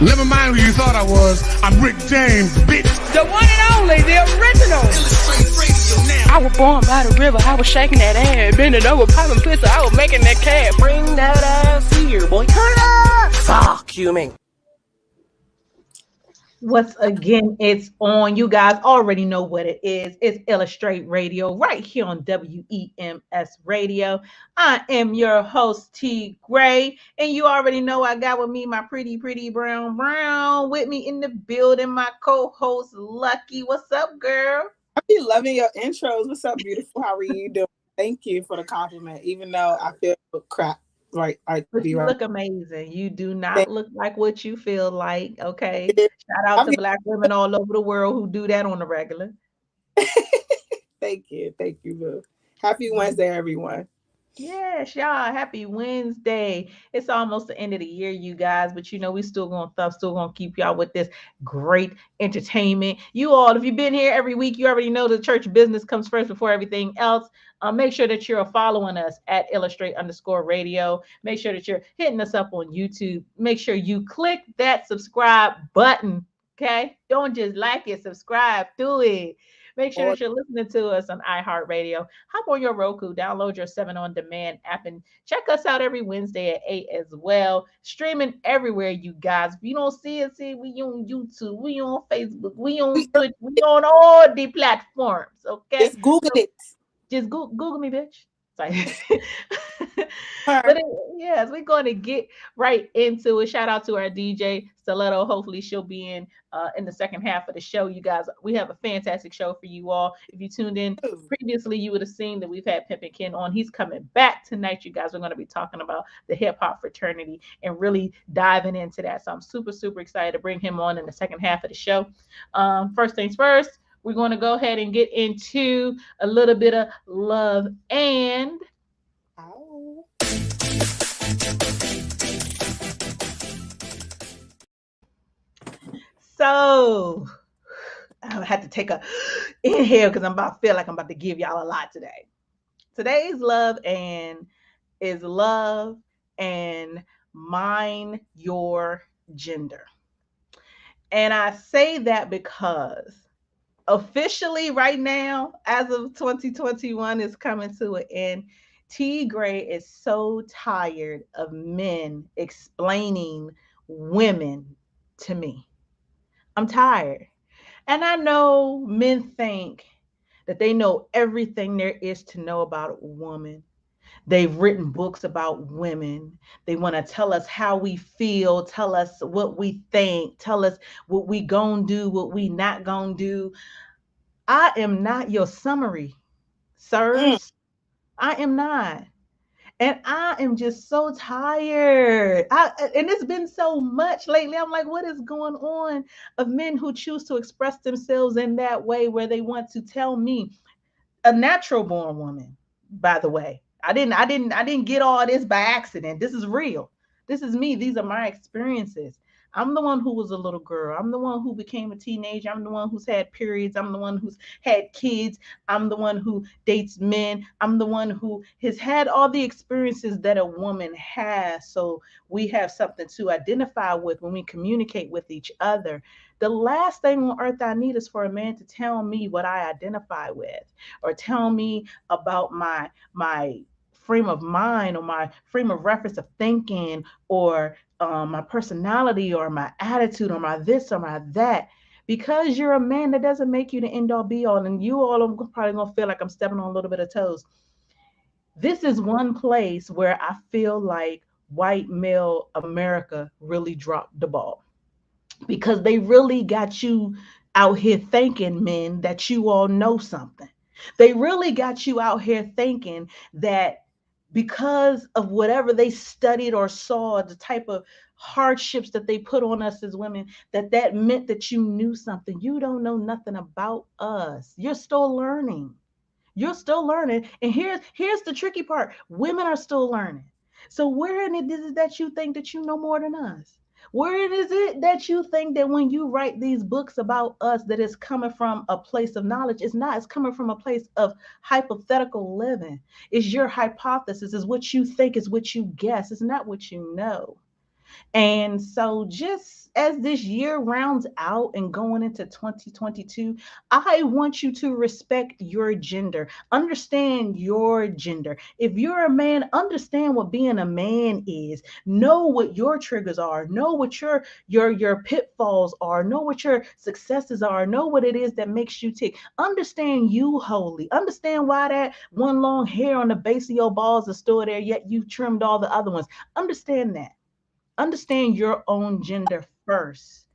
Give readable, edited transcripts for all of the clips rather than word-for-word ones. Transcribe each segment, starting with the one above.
Never mind who you thought I was. I'm Rick James, bitch. The one and only, the original. I was born by the river. I was shaking that ass, bending over, popping pistol. I was making that cash. Bring that ass here, boy. Turn up. Fuck you, man. Once again, it's on. You guys already know what it is. It's Illustrate Radio right here on WEMS Radio. I am your host, T Gray, and you already know I got with me my pretty brown with me in the building, my co-host, Lucky. What's up, girl? I be loving your intros. What's up, beautiful? How are you doing? Thank you for the compliment, even though I feel crap. Right. But you look amazing. You do not look like what you feel like. Okay. Shout out to Black women all over the world who do that on the regular. Thank you. Thank you, boo. Happy Wednesday, everyone. Yes, y'all. Happy Wednesday. It's almost the end of the year, you guys, but you know, we still gonna keep y'all with this great entertainment. You all, if you've been here every week, you already know the church business comes first before everything else. Make sure that you're following us at Illustrate_radio. Make sure that you're hitting us up on YouTube. Make sure you click that subscribe button. Okay. Don't just like it, subscribe to it. Make sure that you're listening to us on iHeartRadio. Hop on your Roku, download your 7 on demand app, and check us out every Wednesday at 8 as well. Streaming everywhere, you guys. If you don't see us, we on YouTube, we on Facebook, we on Twitch, we on all the platforms. Okay. Just Google it. Just Google me, bitch. But yes, we're going to get right into it. Shout out to our DJ Stiletto. Hopefully she'll be in the second half of the show. You guys, we have a fantastic show for you all. If you tuned in previously, you would have seen that we've had Pimpin' Ken on. He's coming back tonight, you guys. We're going to be talking about the hip hop fraternity and really diving into that. So I'm super excited to bring him on in the second half of the show. First things first, we're going to go ahead and get into a little bit of love and so I had to take a inhale because I feel like I'm about to give y'all a lot today. Today's love and is love and mind your gender. And I say that because officially right now, as of 2021 is coming to an end, T Gray is so tired of men explaining women to me. I'm tired. And I know men think that they know everything there is to know about a woman. They've written books about women. They want to tell us how we feel, tell us what we think, tell us what we gonna do, what we not gonna do. I am not your summary, sirs. I am not. And I am just so tired. And it's been so much lately. I'm like, what is going on of men who choose to express themselves in that way where they want to tell me, a natural born woman, by the way. I didn't get all this by accident. This is real. This is me. These are my experiences. I'm the one who was a little girl. I'm the one who became a teenager. I'm the one who's had periods. I'm the one who's had kids. I'm the one who dates men. I'm the one who has had all the experiences that a woman has. So we have something to identify with when we communicate with each other. The last thing on earth I need is for a man to tell me what I identify with or tell me about my frame of mind or my frame of reference of thinking or my personality or my attitude or my this or my that. Because you're a man, that doesn't make you the end all be all. And you all are probably going to feel like I'm stepping on a little bit of toes. This is one place where I feel like white male America really dropped the ball, because they really got you out here thinking, men, that you all know something. They really got you out here thinking that because of whatever they studied or saw, the type of hardships that they put on us as women, that meant that you knew something. You don't know nothing about us. You're still learning. You're still learning. And here's the tricky part. Women are still learning. So where in it is it that you think that you know more than us? Where is it that you think that when you write these books about us, that it's coming from a place of knowledge? It's not. It's coming from a place of hypothetical living. It's your hypothesis. Is what you think, is what you guess. It's not what you know. And so, just as this year rounds out and going into 2022, I want you to respect your gender. Understand your gender. If you're a man, understand what being a man is. Know what your triggers are. Know what your pitfalls are. Know what your successes are. Know what it is that makes you tick. Understand you wholly. Understand why that one long hair on the base of your balls is still there, yet you trimmed all the other ones. Understand that. Understand your own gender first.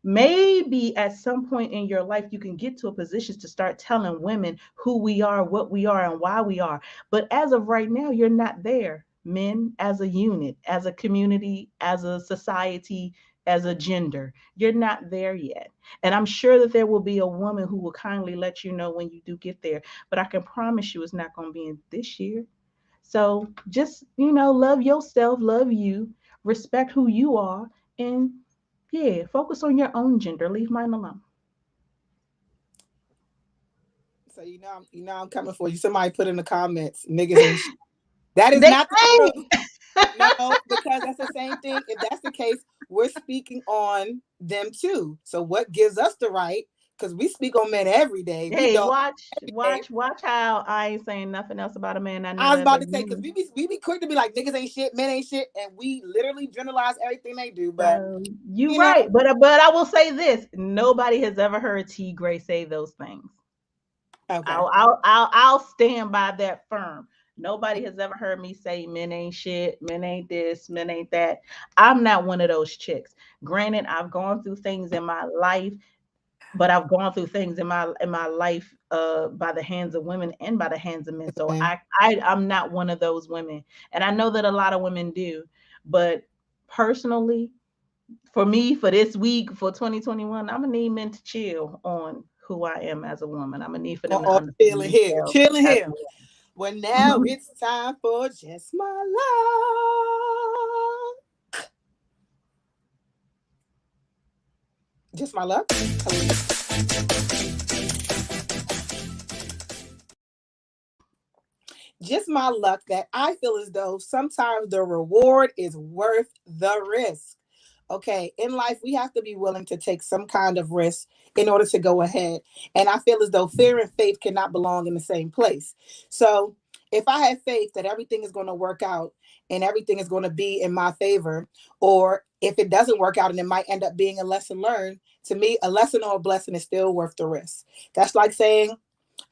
Maybe at some point in your life, you can get to a position to start telling women who we are, what we are, and why we are. But as of right now, you're not there. Men, as a unit, as a community, as a society, as a gender, you're not there yet. And I'm sure that there will be a woman who will kindly let you know when you do get there. But I can promise you it's not going to be in this year. So just, love yourself, love you, respect who you are, and yeah, focus on your own gender. Leave mine alone. So I'm coming for you. Somebody put in the comments, niggas ain't shit. That is They not the ain't. truth. No, because that's the same thing. If that's the case, we're speaking on them too. So what gives us the right? Because we speak on men every day. We Hey, don't watch, every day. watch, watch how I ain't saying nothing else about a man I know I was as a about to say because woman. we be quick to be like niggas ain't shit, men ain't shit, and we literally generalize everything they do. But So you you know, right, but I will say this: nobody has ever heard T. Gray say those things. okay, I'll stand by that firm. Nobody has ever heard me say men ain't shit, men ain't this, men ain't that. I'm not one of those chicks. Granted, I've gone through things in my life, but I've gone through things in my life by the hands of women and by the hands of men. So man. I'm not one of those women. And I know that a lot of women do, but personally, for me, for this week, for 2021, I'm gonna need men to chill on who I am as a woman. I'm gonna need for them to All understand chilling here, themselves chilling as here. a Well, now woman. it's time for just my love. Just my love. Just my luck that I feel as though sometimes the reward is worth the risk. Okay, in life, we have to be willing to take some kind of risk in order to go ahead. And I feel as though fear and faith cannot belong in the same place. So if I have faith that everything is going to work out and everything is going to be in my favor, or if it doesn't work out and it might end up being a lesson learned, to me, a lesson or a blessing is still worth the risk. That's like saying,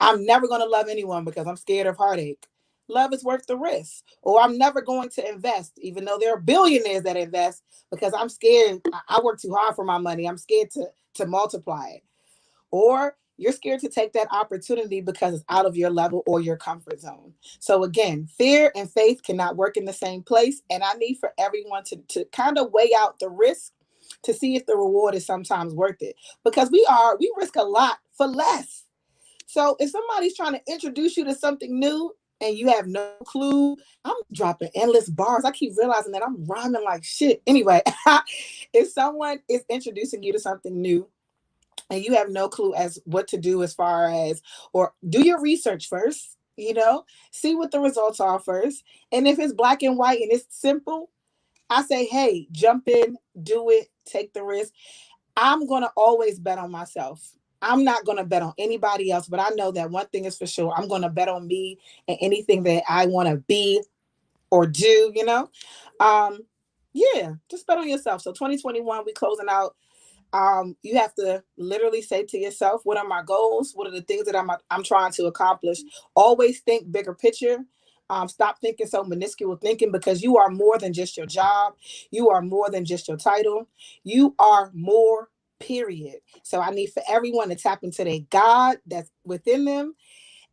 I'm never going to love anyone because I'm scared of heartache. Love is worth the risk. Or I'm never going to invest, even though there are billionaires that invest, because I'm scared. I work too hard for my money. I'm scared to multiply it. Or you're scared to take that opportunity because it's out of your level or your comfort zone. So again, fear and faith cannot work in the same place. And I need for everyone to kind of weigh out the risk to see if the reward is sometimes worth it. Because we risk a lot for less. So if somebody's trying to introduce you to something new and you have no clue, I'm dropping endless bars. I keep realizing that I'm rhyming like shit. Anyway, if someone is introducing you to something new and you have no clue as what to do as far as, or do your research first, see what the results are first. And if it's black and white and it's simple, I say, hey, jump in, do it, take the risk. I'm going to always bet on myself. I'm not going to bet on anybody else, but I know that one thing is for sure. I'm going to bet on me and anything that I want to be or do. Um, yeah, just bet on yourself. So 2021, we closing out. You have to literally say to yourself, what are my goals? What are the things that I'm trying to accomplish? Always think bigger picture. Stop thinking so minuscule thinking, because you are more than just your job. You are more than just your title. You are more, period. So I need for everyone to tap into their God that's within them,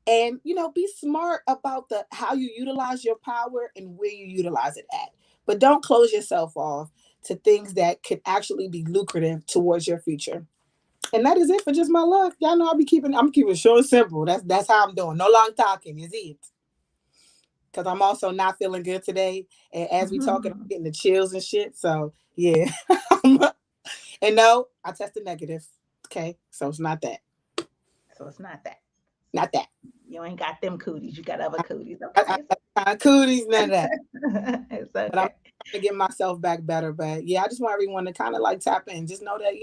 and be smart about the how you utilize your power and where you utilize it at. But don't close yourself off to things that could actually be lucrative towards your future. And that is it for just my luck. Y'all know I'm keeping it short and simple. That's how I'm doing. No long talking, is it? Because I'm also not feeling good today. And as we talking, I'm getting the chills and shit. So yeah. And no, I tested negative. Okay. So it's not that. So it's not that. Not that. You ain't got them cooties. You got other cooties. I Okay. cooties, none of that. It's But I'm okay. to get myself back better. But yeah, I just want everyone to kind of like tap in. Just know that,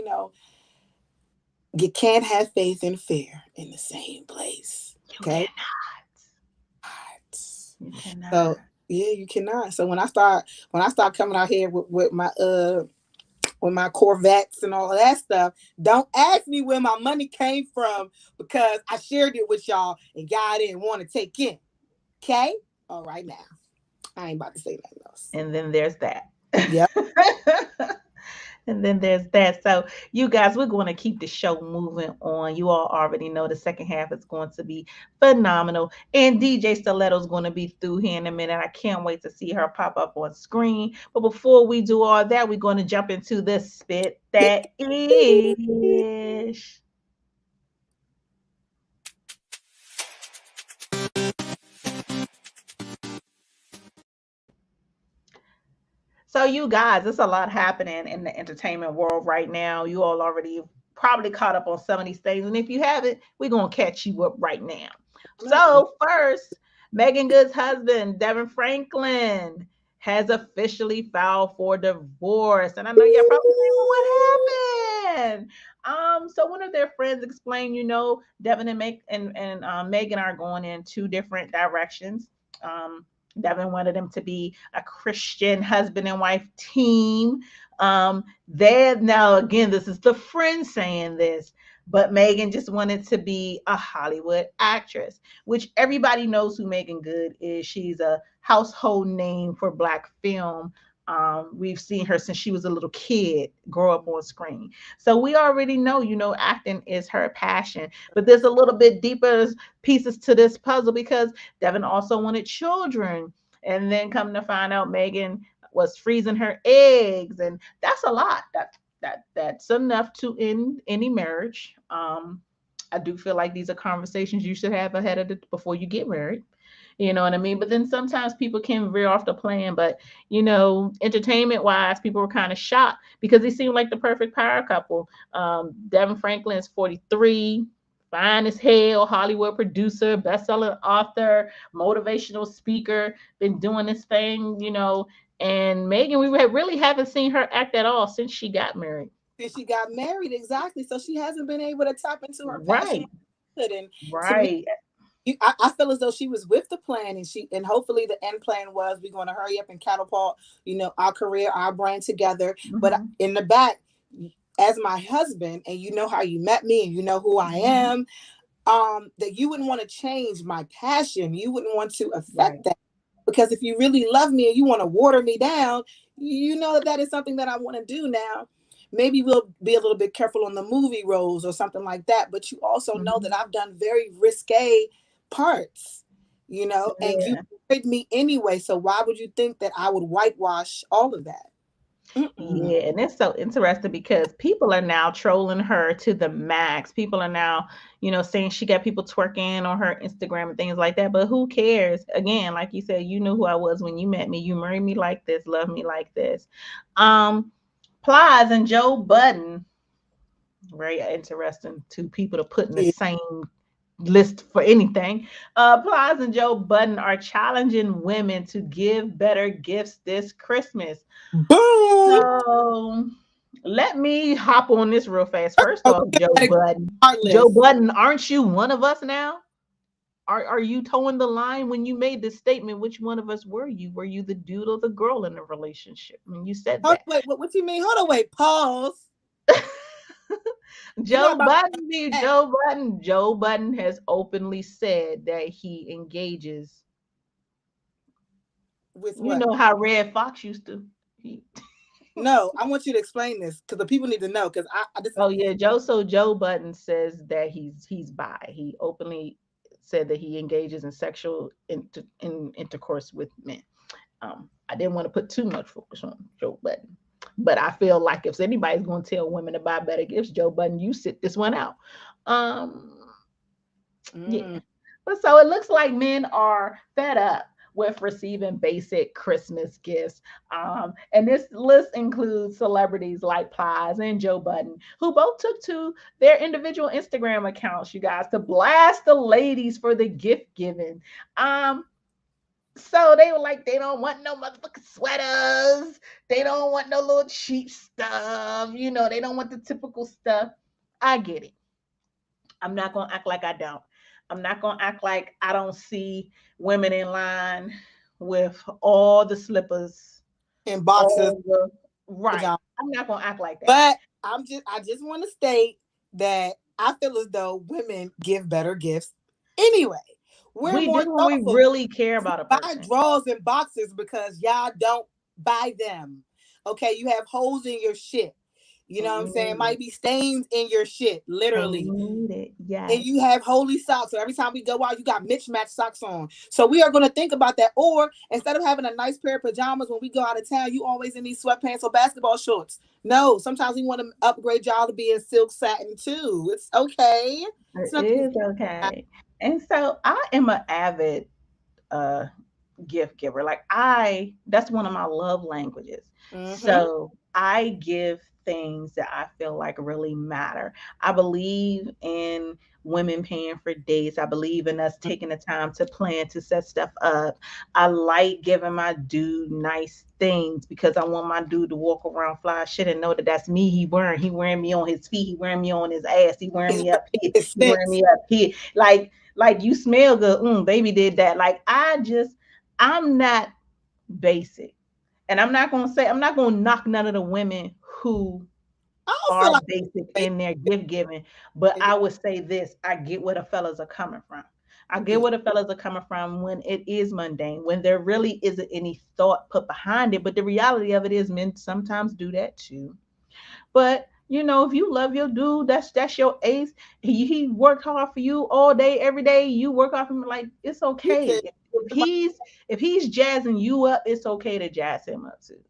you can't have faith and fear in the same place. You Okay. cannot. You So cannot. yeah, you cannot. So when I start coming out here with my Corvettes and all of that stuff, don't ask me where my money came from because I shared it with y'all and y'all didn't want to take in. Okay? All right now. I ain't about to say nothing else. And then there's that. Yep. And then there's that. So, you guys, we're going to keep the show moving on. You all already know the second half is going to be phenomenal. And DJ Stiletto's going to be through here in a minute. I can't wait to see her pop up on screen. But before we do all that, we're going to jump into the spit that ish. So, you guys, there's a lot happening in the entertainment world right now. You all already probably caught up on some of these things. And if you haven't, we're going to catch you up right now. So, first, Megan Good's husband, Devin Franklin, has officially filed for divorce. And I know you're probably saying, well, what happened? So one of their friends explained, Devin and Megan are going in two different directions. Devin wanted them to be a Christian husband and wife team. They now again, this is the friend saying this, but Megan just wanted to be a Hollywood actress, which everybody knows who Megan Good is. She's a household name for Black film. We've seen her since she was a little kid grow up on screen. So we already know, acting is her passion. But there's a little bit deeper pieces to this puzzle because Devin also wanted children. And then come to find out Megan was freezing her eggs. And that's a lot. That's enough to end any marriage. I do feel like these are conversations you should have ahead of it before you get married. You know what I mean? But then sometimes people can veer off the plan. But, entertainment wise, people were kind of shocked because they seemed like the perfect power couple. Devin Franklin is 43, fine as hell, Hollywood producer, best-selling author, motivational speaker, been doing this thing, And Megan, we really haven't seen her act at all since she got married. Since she got married, exactly. So she hasn't been able to tap into her passion. Right. And to me, Right. I feel as though she was with the plan, and hopefully the end plan was we're going to hurry up and catapult, our career, our brand together. Mm-hmm. But in the back, as my husband, and you know how you met me, and you know who I am, that you wouldn't want to change my passion. You wouldn't want to affect that, because if you really love me and you want to water me down, you know that is something that I want to do now. Maybe we'll be a little bit careful on the movie roles or something like that. But you also know that I've done very risque parts, and you married me anyway. So why would you think that I would whitewash all of that? Yeah, and it's so interesting because people are now trolling her to the max. People are now, saying she got people twerking on her Instagram and things like that. But who cares? Again, like you said, you knew who I was when you met me. You married me like this, love me like this. Plies and Joe Budden, very interesting. Two people to put in the same list for anything. Plies and Joe Budden are challenging women to give better gifts this Christmas. Boom! So let me hop on this real fast. First off, Joe Budden, aren't you one of us now? Are you towing the line when you made this statement? Which one of us were you? Were you the dude or the girl in the relationship when you said that? Wait, what do you mean? Hold on, wait, pause. Joe Budden has openly said that he engages with what? You know how Red Fox used to. No, I want you to explain this because the people need to know. Because I just. Oh yeah, Joe Budden says that he's bi. He openly said that he engages in sexual intercourse with men. I didn't want to put too much focus on Joe Budden, but I feel like if anybody's going to tell women to buy better gifts, Joe Budden, you sit this one out. Yeah. But so it looks like men are fed up with receiving basic Christmas gifts. And this list includes celebrities like Plies and Joe Budden, who both took to their individual Instagram accounts, you guys, to blast the ladies for the gift giving. So they were like, they don't want no motherfucking sweaters. They don't want no little cheap stuff. You know, they don't want the typical stuff. I get it. I'm not gonna act like I don't. I'm not gonna act like I don't see women in line with all the slippers, in boxes, all the right. pajamas. I'm not gonna act like that. But I just want to state that I feel as though women give better gifts anyway. We're We more do when we thoughtful. really care about a Buy person. drawers and boxes because y'all don't buy them. Okay, you have holes in your shit. You know And what I'm you saying? It need it. might be stains in your shit, And literally. you need it. And Yes. you have holy socks. So every time we go out, you got mismatched socks on. So we are going to think about that. Or instead of having a nice pair of pajamas when we go out of town, you always in these sweatpants or basketball shorts. No, sometimes we want to upgrade y'all to be in silk satin too. It's okay. It's It nothing. is okay. And so I am an avid uh gift giver. Like that's one of my love languages. Mm-hmm. So I give things that I feel like really matter. I believe in women paying for dates. I believe in us taking the time to plan to set stuff up. I like giving my dude nice things because I want my dude to walk around fly shit and know that that's me. He wearing me on his feet. He wearing me on his ass. He wearing me up here. It's He wearing sense. me up here. Like you smell good. Baby did that. Like I'm not basic. And I'm not gonna knock none of the women who I don't feel are like basic in their gift giving, but I would say this: I get where the fellas are coming from. I get where the fellas are coming from when it is mundane, when there really isn't any thought put behind it. But the reality of it is, men sometimes do that too. But if you love your dude, that's your ace. He worked hard for you all day, every day. You work hard for him. Like it's he okay. said, If he's jazzing you up, it's okay to jazz him up too.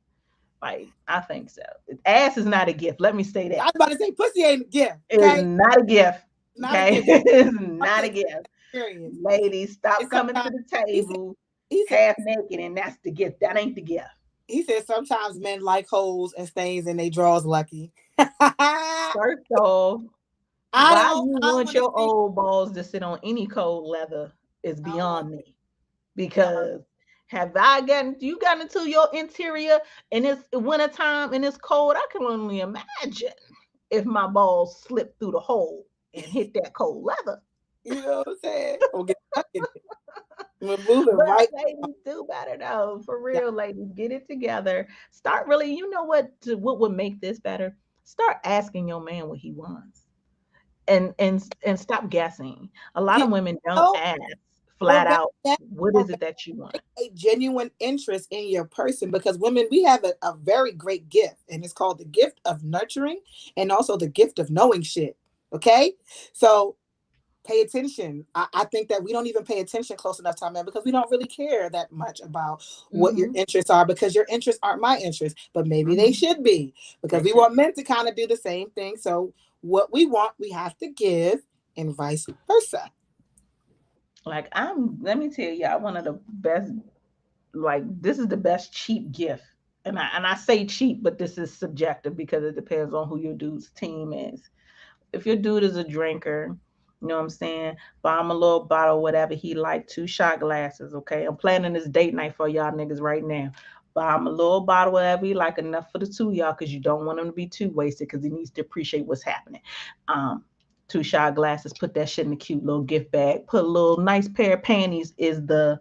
Like I think so. Ass is not a gift. Let me say I that. was about to say pussy ain't a gift. It is Okay. not a gift. Not a Okay, gift. it's I'm not a just gift. experience. Ladies, And stop coming to sometimes the he said table he said half naked, and that's the gift. That ain't the gift. he said sometimes men like holes and stains in their drawers lucky. First off, I why don't you I don't want want to your see old balls to sit on any cold leather is I don't want beyond me. no. Because have you gotten into your interior and it's wintertime and it's cold? I can only imagine if my balls slipped through the hole and hit that cold leather. You know what I'm saying? I'm gonna get stuck in it. I'm gonna move it But right. ladies, do better though. For Yeah. real, ladies, get it together. Start really, you know what would make this better? Start asking your man what he wants. And stop guessing. A lot Yeah. of women don't Oh, ask or flat better out, yet, what or is it that you want? a genuine interest in your person because women, we have a very great gift, and it's called the gift of nurturing and also the gift of knowing shit. Okay. So pay attention. I think that we don't even pay attention close enough to our men because we don't really care that much about what your Mm-hmm. interests are because your interests aren't my interests, but maybe they Mm-hmm. should be because They we should. want men to kind of do the same thing. So what we want, we have to give and vice versa. Like let me tell y'all, one of the best, like this is the best cheap gift. And I say cheap, but this is subjective because it depends on who your dude's team is. If your dude is a drinker, you know what I'm saying? Buy him a little bottle, whatever he like, 2 shot glasses, okay? I'm planning this date night for y'all niggas right now. Buy him a little bottle, whatever he like, enough for the two of y'all, because you don't want him to be too wasted because he needs to appreciate what's happening. Um, 2 shot glasses, put that shit in the cute little gift bag. Put a little nice pair of panties is the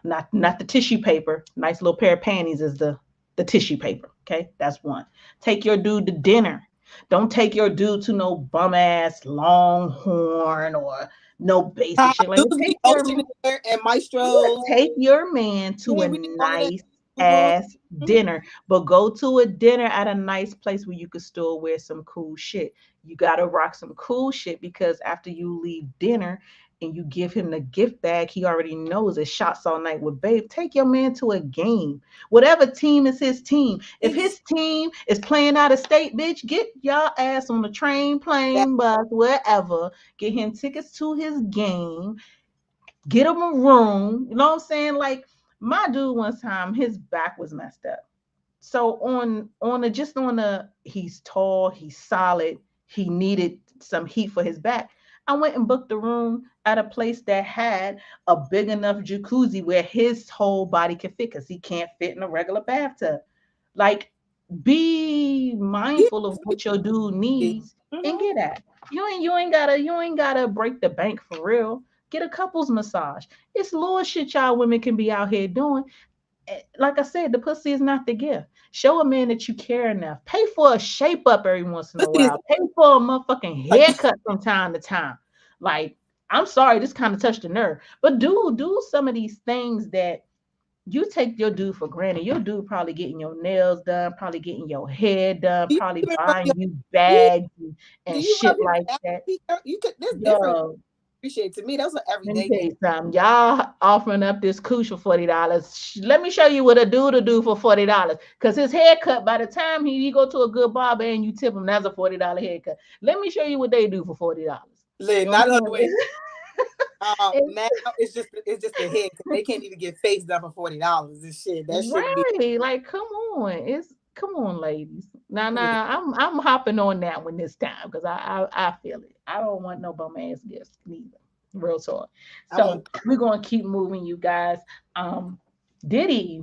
not the tissue paper. Nice little pair of panties is the tissue paper. Okay, that's one. Take your dude to dinner. Don't take your dude to no bum ass Longhorn or no basic shit. Like Dudes be oceanair and maestros. take your man to Yeah, a we did all of that. nice Mhm, ass mhm. dinner, but go to a dinner at a nice place where you could still wear some cool shit. You gotta rock some cool shit because after you leave dinner and you give him the gift bag, he already knows it's shots all night with babe. Take your man to a game. Whatever team is his team. If his team is playing out of state, bitch, get y'all ass on the train, That plane, bus, wherever. Get him tickets to his game, get him a room. You know what I'm saying? Like my dude one time, his back was messed up. So on the he's tall, he's solid, he needed some heat for his back. I went and booked a room at a place that had a big enough jacuzzi where his whole body could fit because he can't fit in a regular bathtub. Like, be Yeah. mindful of what your dude needs and Mhm. get at. You ain't gotta break the bank for real. Get a couples massage. It's little shit y'all women can be out here doing. Like I said, the pussy is not the gift. Show a man that you care enough. Pay for a shape up every once in a Pussy is while. Pay for a motherfucking like, haircut from time to time. Like, I'm sorry, this kind of touched the nerve, but do some of these things that you take your dude for granted. Your dude probably getting your nails done, probably getting your hair done, do you probably even rub buying your you you bags do and you rub shit your like back? that. You could there's different Yo, appreciate to me. Those are let me everyday tell things. you something. Y'all offering up this cooch for $40. Let me show you what a dude to do for $40. Cause his haircut, by the time he go to a good barber and you tip him, that's a $40 haircut. Let me show you what they do for $40. You Lynn, know what not the I'm other way. saying? Now it's just the head because they can't even get face done for $40 and shit. That shouldn't be. Right. Like, come on, ladies. Now, I'm hopping on that one this time because I feel it. I don't want no bum ass gifts neither. Real talk. I want So we're gonna keep moving, you guys. Um, Diddy,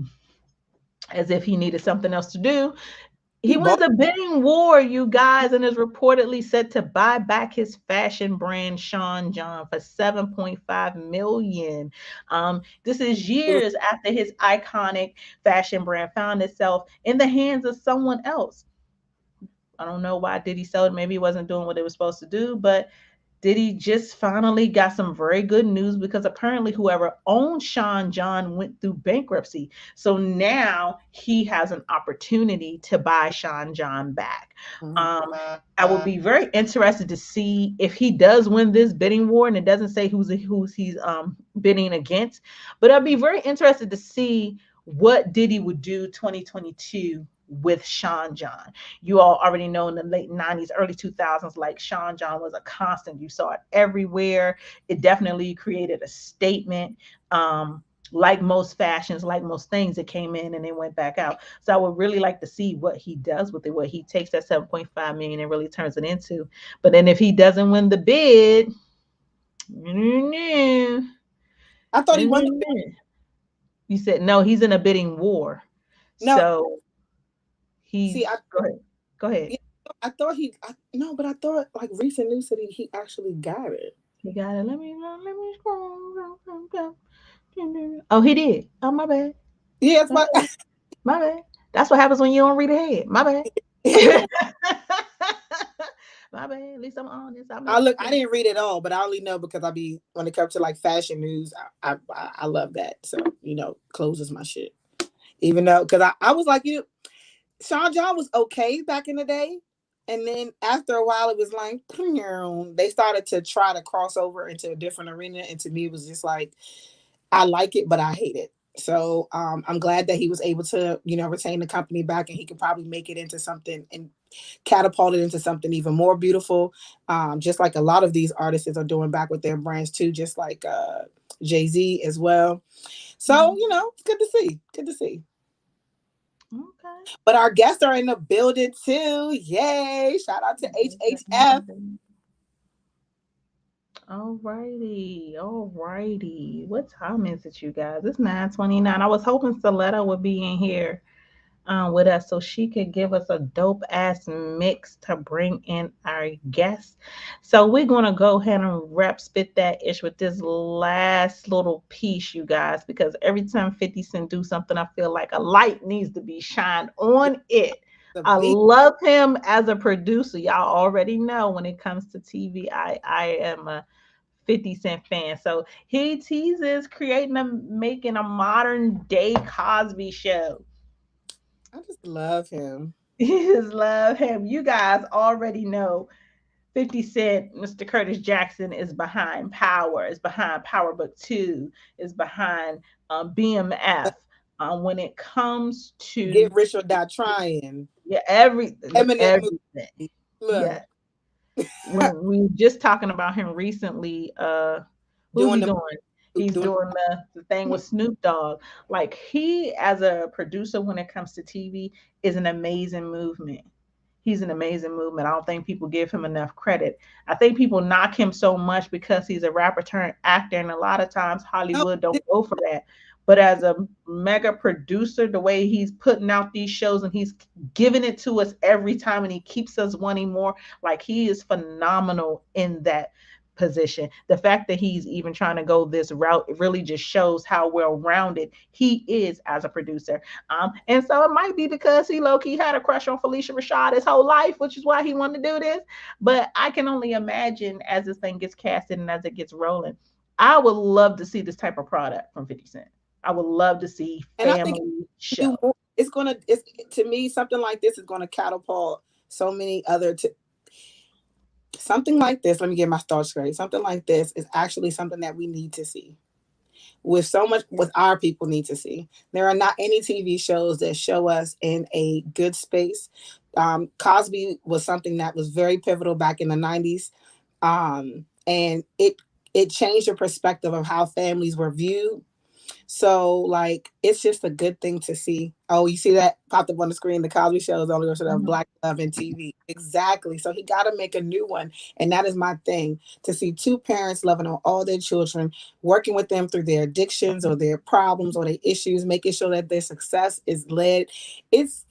as if he needed something else to do, he he bought wins a bidding war, you guys, and is reportedly set to buy back his fashion brand Sean John for 7.5 million. This is years after his iconic fashion brand found itself in the hands of someone else. I don't know why Diddy sold it. Maybe he wasn't doing what it was supposed to do, but Diddy just finally got some very good news because apparently whoever owned Sean John went through bankruptcy. So now he has an opportunity to buy Sean John back. Mhm. I will be very interested to see if he does win this bidding war, and it doesn't say who's he's bidding against, but I'd be very interested to see what Diddy would do 2022 with Sean John. You all already know in the late 90s, early 2000s, like Sean John was a constant. You saw it everywhere. It definitely created a statement. Like most fashions, like most things that came in and then went back out. So I would really like to see what he does with it, what he takes that 7.5 million and really turns it into. But then if he doesn't win the bid, you I thought he won the bid. said no, he's in a bidding war. No, So see, he's go ahead. Go ahead. yeah, I thought no, but I thought like recent news said he actually got it. You got it. Let me scroll. Oh, he did. Oh, my bad. Yeah, it's My my bad. My bad. That's what happens when you don't read ahead. My bad. My bad. At least I'm honest. I I messed look. up. I didn't read it all, but I only know because I be when it comes to like fashion news. I love that. So clothes is my shit. Even though because I was like Sean John was okay back in the day, and then after a while it was like they started to try to cross over into a different arena, and to me it was just like I like it, but I hate it. So I'm glad that he was able to retain the company back, and he could probably make it into something and catapult it into something even more beautiful. Just like a lot of these artists are doing back with their brands too, just like Jay-Z as well. So Mhm. it's good to see. Good to see. Okay. But our guests are in the building too. Yay. Shout out to HHF. All righty. All righty. What time is it, you guys? It's 9:29. I was hoping Saletta would be in here with us so she could give us a dope ass mix to bring in our guests. So we're gonna go ahead and wrap spit that ish with this last little piece, you guys, because every time 50 Cent do something, I feel like a light needs to be shined on it. The I beat. love him as a producer. Y'all already know when it comes to TV, I am a 50 Cent fan. So he teases making a modern day Cosby show. I just love him. His love him. You guys already know 50 Cent, Mr. Curtis Jackson is behind Power, is behind Power Book 2, is behind BMF. When it comes Get to rich or die trying. yeah, everything. Eminem movie. Look, Yeah. When we were just talking about him recently, who's doing he the doing? He's doing doing the thing with Snoop Dogg. Like he, as a producer, when it comes to TV, is an amazing movement. He's an amazing movement. I don't think people give him enough credit. I think people knock him so much because he's a rapper turned actor, and a lot of times No, Hollywood don't go for that. But as a mega producer, the way he's putting out these shows and he's giving it to us every time, and he keeps us wanting more, like he is phenomenal in that position. The fact that he's even trying to go this route, it really just shows how well rounded he is as a producer. And so it might be because he low key had a crush on Felicia Rashad his whole life, which is why he wanted to do this. But I can only imagine as this thing gets casted and as it gets rolling, I would love to see this type of product from 50 Cent. I would love to see and I think family do show. more. It's to me something like this is gonna catapult so many other to something like this. Let me get my thoughts straight. Something like this is actually something that we need to see. With so much with our people need to see. There are not any TV shows that show us in a good space. Cosby was something that was very pivotal back in the 90s. And it changed the perspective of how families were viewed. So like it's just a good thing to see. Oh, you see that popped up on the screen. The Cosby Show is only going to have Mhm. black love in TV. Exactly. So he got to make a new one, and that is my thing to see two parents loving on all their children, working with them through their addictions or their problems or their issues, making sure that their success is led. It's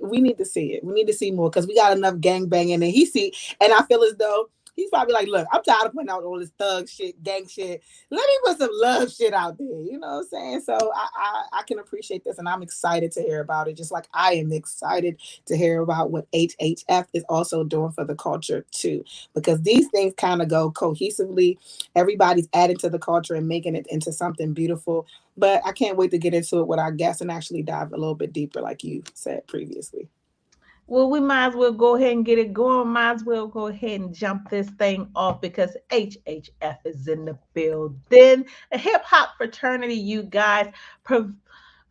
we need to see it. We need to see more because we got enough gang banging, and and I feel as though. He's probably like, look, I'm tired of putting out all this thug shit, gang shit. Let me put some love shit out there. You know what I'm saying? So I can appreciate this and I'm excited to hear about it. Just like I am excited to hear about what HHF is also doing for the culture too. Because these things kind of go cohesively. Everybody's adding to the culture and making it into something beautiful. But I can't wait to get into it with our guests and actually dive a little bit deeper, like you said previously. Well, we might as well go ahead and get it going. Might as well go ahead and jump this thing off because HHF is in the building. A hip hop fraternity, you guys,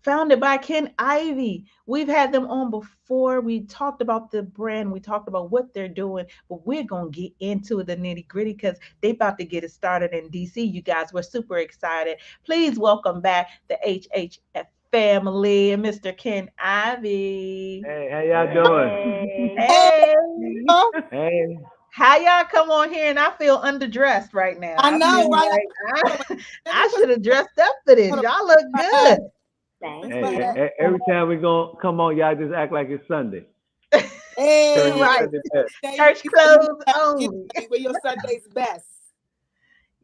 founded by Ken Ivy. We've had them on before. We talked about the brand, we talked about what they're doing, but we're going to get into the nitty gritty because they about to get it started in DC. You guys, we're super excited. Please welcome back the HHF family and Mr. Ken Ivy. Hey, how y'all doing? Hey, Hey, girl. Hey, how y'all come on here and I feel underdressed right now. I I know, feel right? like Hold on, let me I should have dressed up for this. hold Y'all look on. good. Fix hey, my hat. every time we gonna come on, y'all just act like it's Sunday. Turn your Hey, Right. Sunday best. Church you said clothes only. you were your Sunday's best.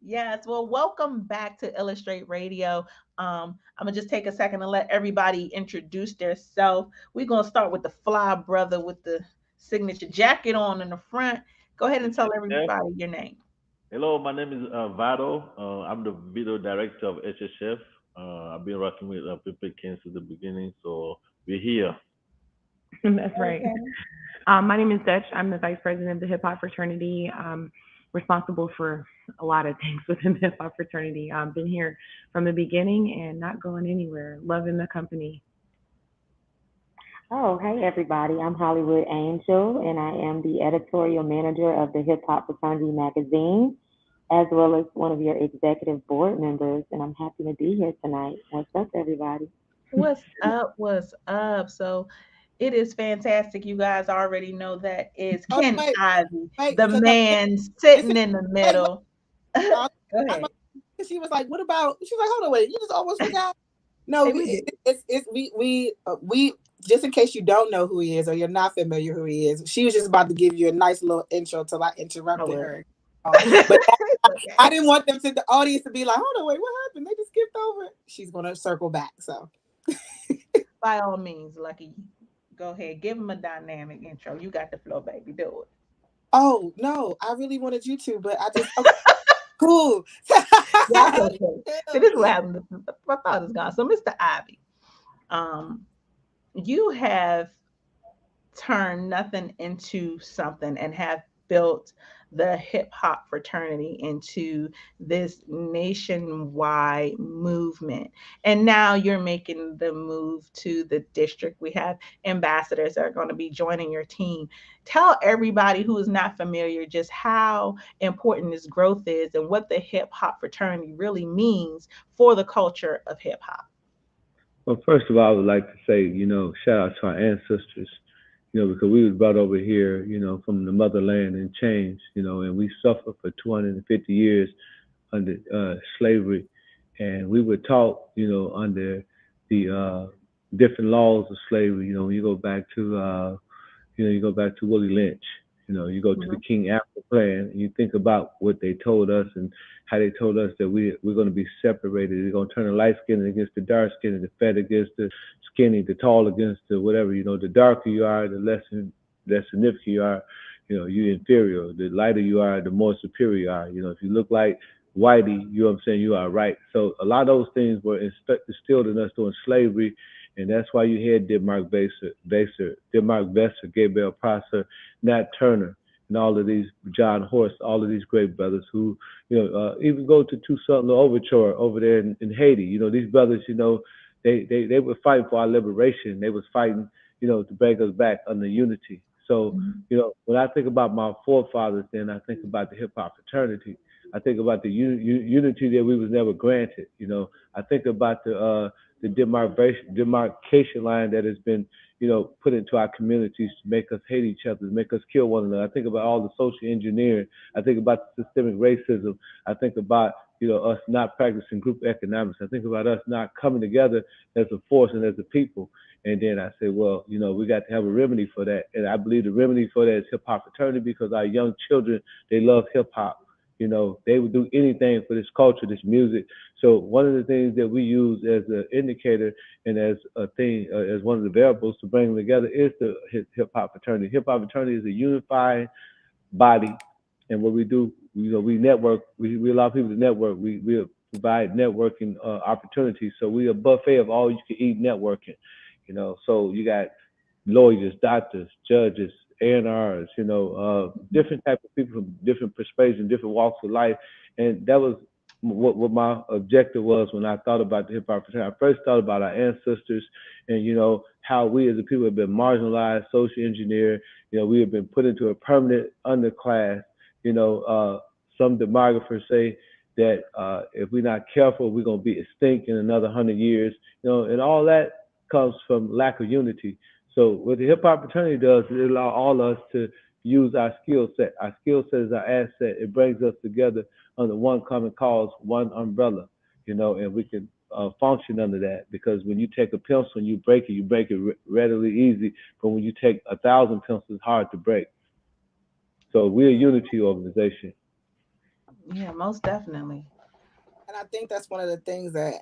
Yes. Well, welcome back to Illustrate Radio. I'm gonna just take a second and let everybody introduce themselves. We're gonna start with the fly brother with the signature jacket on in the front. Go ahead and Yes, tell yes. everybody your name. Hello, my name is Vado. I'm the video director of HHF. I've been working with people since the beginning, so we're here. That's right. Okay. My name is Dutch. I'm the vice president of the hip hop fraternity. Responsible for a lot of things within the hip hop fraternity. Been here from the beginning and not going anywhere. Loving the company. Oh, hey everybody. I'm Hollywood Angel, and I am the editorial manager of the Hip Hop Fraternity magazine, as well as one of your executive board members. And I'm happy to be here tonight. What's up, everybody? What's up? What's up? So it is fantastic. You guys already know that is Oh Ken wait, Ivy, wait, the because I man listen, sitting in the wait, wait. middle. I, Go I'm ahead. she was like, "What about?" She's like, "Hold on, wait, you just almost forgot." No, Hey, we did. it's we just in case you don't know who he is or you're not familiar who he is. She was just about to give you a nice little intro till I Oh, interrupted well. her. But It's I okay. didn't want them to the audience to be like, "Hold on, wait, what happened? They just skipped over." She's gonna circle back. So, By all means, Lucky, go ahead. Give him a dynamic intro. You got the flow, baby. Do oh no, I really wanted you to, but I just okay, cool. it. That's okay. See, this is what happened. My thought is gone. So, Mr. Ivy, um, you have turn nothing into something and have built the hip hop fraternity into this nationwide movement. And now you're making the move to the district. We have ambassadors that are going to be joining your team. Tell everybody who is not familiar just how important this growth is and what the hip hop fraternity really means for the culture of hip hop. Well, first of all, I would like to say, shout out to our ancestors. because we was brought over here, from the motherland in chains, and we suffered for 250 years under slavery, and we were taught, under the different laws of slavery. When you go back to you go back to Willie Lynch. You go to the Mhm. King Apple plan, and you think about what they told us and how they told us that we're going to be separated. They're going to turn the light skinned against the dark skinned, the fat against the skinny, the tall against the whatever. The darker you are, the less significant you are. You inferior. The lighter you are, the more superior you are. If you look like Whitey, you know what I'm saying, you are right. So a lot of those things were instilled in us during slavery, and that's why you had Mark Besser, Gabriel Prosser, Nat Turner, and all of these John Horst, all of these great brothers who, even go to Toussaint Louverture over there in Haiti. These brothers, they were fighting for our liberation. They was fighting, to bring us back under unity. So, Mhm. when I think about my forefathers, then I think about the hip hop fraternity. I think about the unity that we was never granted. I think about the demarcation line that has been, put into our communities to make us hate each other, to make us kill one another. I think about all the social engineering. I think about the systemic racism. I think about, us not practicing group economics. I think about us not coming together as a force and as a people. And then I say, well, we got to have a remedy for that. And I believe the remedy for that is hip hop fraternity, because our young children, they love hip hop. They would do anything for this culture, this music. So one of the things that we use as an indicator and as a thing, as one of the variables to bring them together is the hip hop fraternity. Hip hop fraternity is a unified body, and what we do, we network. We allow people to network. We provide networking opportunities. So we a buffet of all you can eat networking. So you got lawyers, doctors, judges, A&Rs, different type of people from different perspectives and different walks of life. And that was what my objective was when I thought about the hip hop fraternity. I first thought about our ancestors and, how we as a people have been marginalized, social engineered. We have been put into a permanent underclass. You know, uh, some demographers say that if we're not careful, we're going to be extinct in another 100 years. And all that comes from lack of unity. So what the hip hop fraternity does is it allow all of us to use our skill set. Our skill set is our asset. It brings us together under one common cause, one umbrella, and we can function under that. Because when you take a pencil and you break it readily easy. But when you take 1,000 pencils, it's hard to break. So we're a unity organization. Yeah, most definitely. And I think that's one of the things that,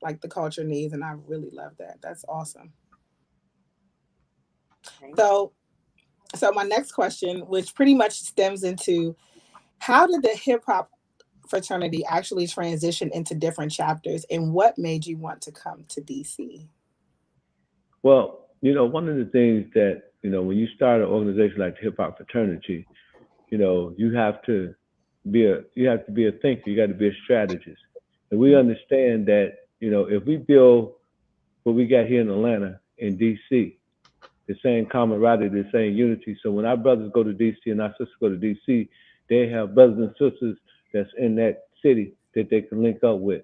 like the culture needs. And I really love that. That's awesome. Okay. So, so my next question, which pretty much stems into how did the hip hop fraternity actually transition into different chapters and what made you want to come to DC? Well, one of the things that, when you start an organization like the Hip Hop Fraternity, you have to be a thinker. You got to be a strategist. And we understand that, if we build what we got here in Atlanta, in DC, the same camaraderie, the same unity. So when our brothers go to DC and our sisters go to DC, they have brothers and sisters that's in that city that they can link up with.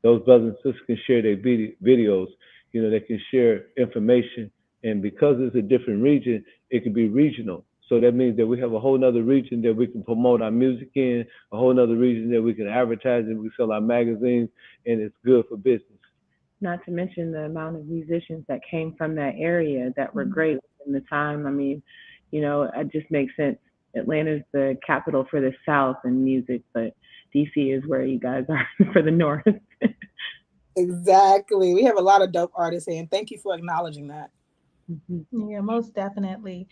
Those brothers and sisters can share their videos. They can share information. And because it's a different region, it can be regional. So that means that we have a whole nother region that we can promote our music in, a whole nother region that we can advertise and we sell our magazines, and it's good for business. Not to mention the amount of musicians that came from that area that were great in the time. I mean, it just makes sense. Atlanta's the capital for the South in music, but DC is where you guys are for the North. Exactly. We have a lot of dope artists here, and thank you for acknowledging that. Mhm. Yeah, most definitely.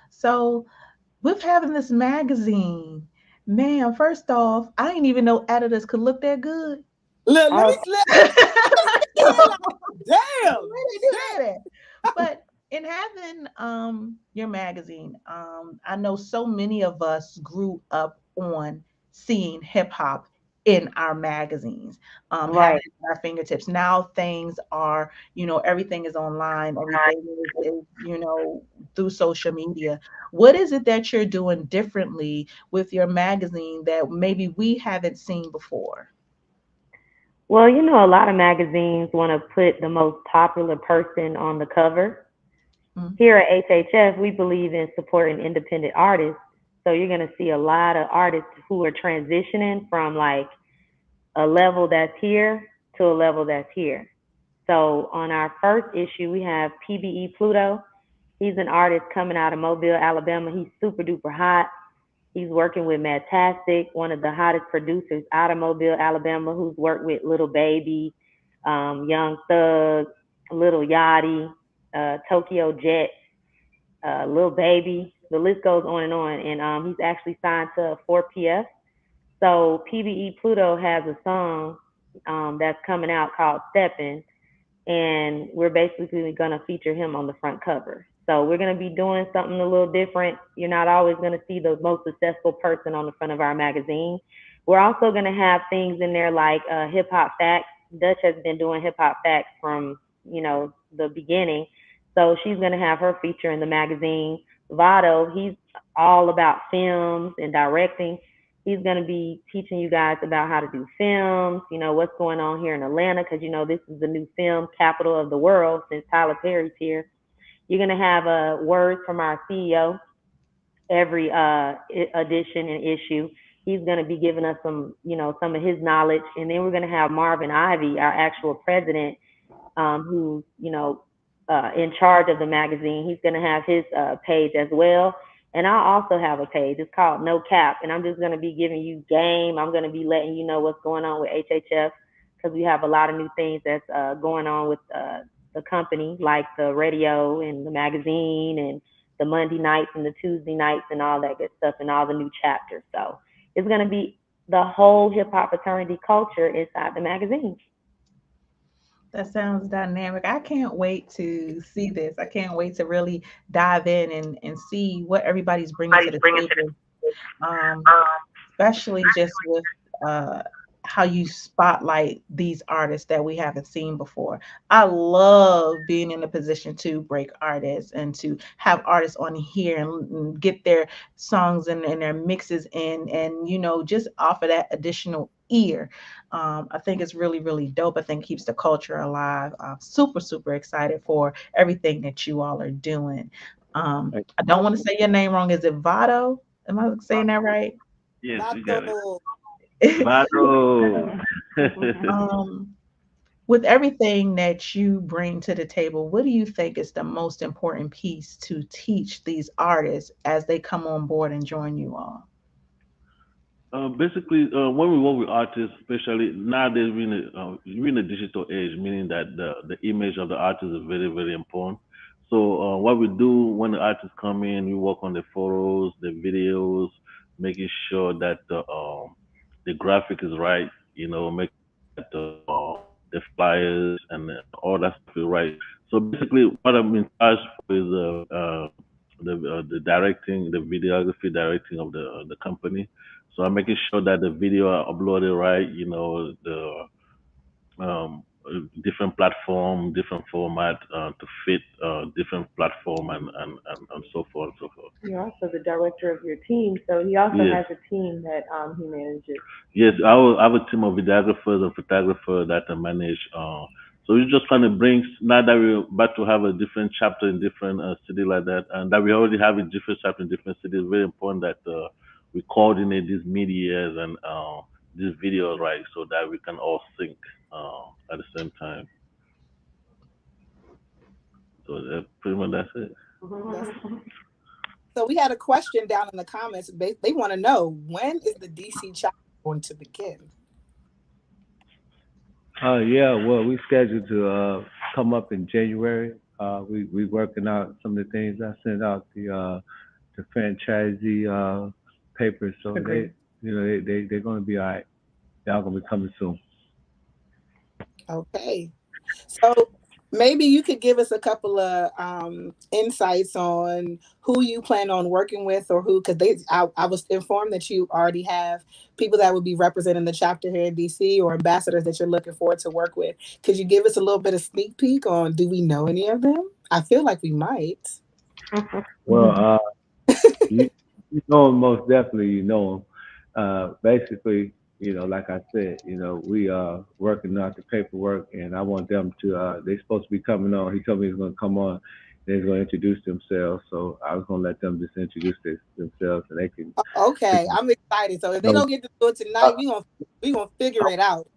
So with having this magazine, man, first off, I didn't even know editors could look that good. Look, let me Oh, The damn. way they do that. But in having your magazine, I know so many of us grew up on seeing hip hop in our magazines, having right. it at our fingertips. Now things are, everything is online, everything is through social media. What is it that you're doing differently with your magazine that maybe we haven't seen before? Well, a lot of magazines want to put the most popular person on the cover. Mm. Here at HHF, we believe in supporting independent artists. So you're going to see a lot of artists who are transitioning from like a level that's here to a level that's here. So on our first issue, we have PBE Pluto. He's an artist coming out of Mobile, Alabama. He's super duper hot. He's working with Madtastic, one of the hottest producers out of Mobile, Alabama, who's worked with Little Baby, Young Thug, Little Yachty, Tokyo Jet, Lil Baby. The list goes on and on. And he's actually signed to 4PF. So PBE Pluto has a song that's coming out called Steppin', and we're basically going to feature him on the front cover. So we're going to be doing something a little different. You're not always going to see the most successful person on the front of our magazine. We're also going to have things in there like hip hop facts. Dutch has been doing hip hop facts from, the beginning. So she's going to have her feature in the magazine. Vado, he's all about films and directing. He's going to be teaching you guys about how to do films, what's going on here in Atlanta, because, this is the new film capital of the world since Tyler Perry's here. You're going to have words from our CEO every edition and issue. He's going to be giving us some of his knowledge. And then we're going to have Marvin Ivy, our actual president, who's, in charge of the magazine. He's going to have his page as well. And I also have a page. It's called No Cap. And I'm just going to be giving you game. I'm going to be letting you know what's going on with HHF, because we have a lot of new things that's going on with the company, like the radio and the magazine and the Monday nights and the Tuesday nights and all that good stuff and all the new chapters. So it's going to be the whole hip hop fraternity culture inside the magazine. That sounds dynamic. I can't wait to see this. I can't wait to really dive in and see what everybody's bringing to the table. Um, Especially just with uh, how you spotlight these artists that we haven't seen before. I love being in a position to break artists and to have artists on here and get their songs and their mixes in, and just offer that additional ear. I think it's really, really dope. I think it keeps the culture alive. I'm super, super excited for everything that you all are doing. I don't want to say your name wrong. Is it Vado? Am I saying that right? Yes, you got it. Vato. Vado. um, with everything that you bring to the table, what do you think is the most important piece to teach these artists as they come on board and join you all? Basically, when we work with artists, especially nowadays, we're in a digital age, meaning that the image of the artist is very, very important. So, what we do when the artists come in, we work on the photos, the videos, making sure that the graphic is right, making sure that the flyers and all that stuff is right. So, basically, what I'm in charge for is the directing, the videography directing of the company. So I'm making sure that the video are uploaded right, different platform, different format to fit different platform and so forth and so forth. You're also the director of your team, so he also Yes, has a team that he manages. yes. I have a team of videographers and photographers that I manage. So we're just trying to bring now that we're about to have a different chapter in different city like that, and that we already have a different chapter in different cities. It's very important that we coordinate these medias and these videos right, so that we can all sync at the same time. So pretty much that's it. That's, so we had a question down in the comments. They want to know, when is the DC chapter going to begin? Yeah, well, we scheduled to come up in January. We working out some of the things. I sent out the franchisee papers, so Agreed. they're gonna be all right. Y'all gonna be coming soon. Okay. So maybe you could give us a couple of insights on who you plan on working with, or who, because I was informed that you already have people that would be representing the chapter here in DC, or ambassadors that you're looking forward to work with. Could you give us a little bit of sneak peek on, do we know any of them? I feel like we might. Well, you, you know 'em, most definitely you know 'em. Basically, like I said, we are working out the paperwork, and I want them to. They're supposed to be coming on. He told me he's going to come on They're going to introduce themselves. So I was going to let them just introduce themselves, and they can. Okay, I'm excited. So if they No, don't get to do it I, tonight, we gonna figure it out.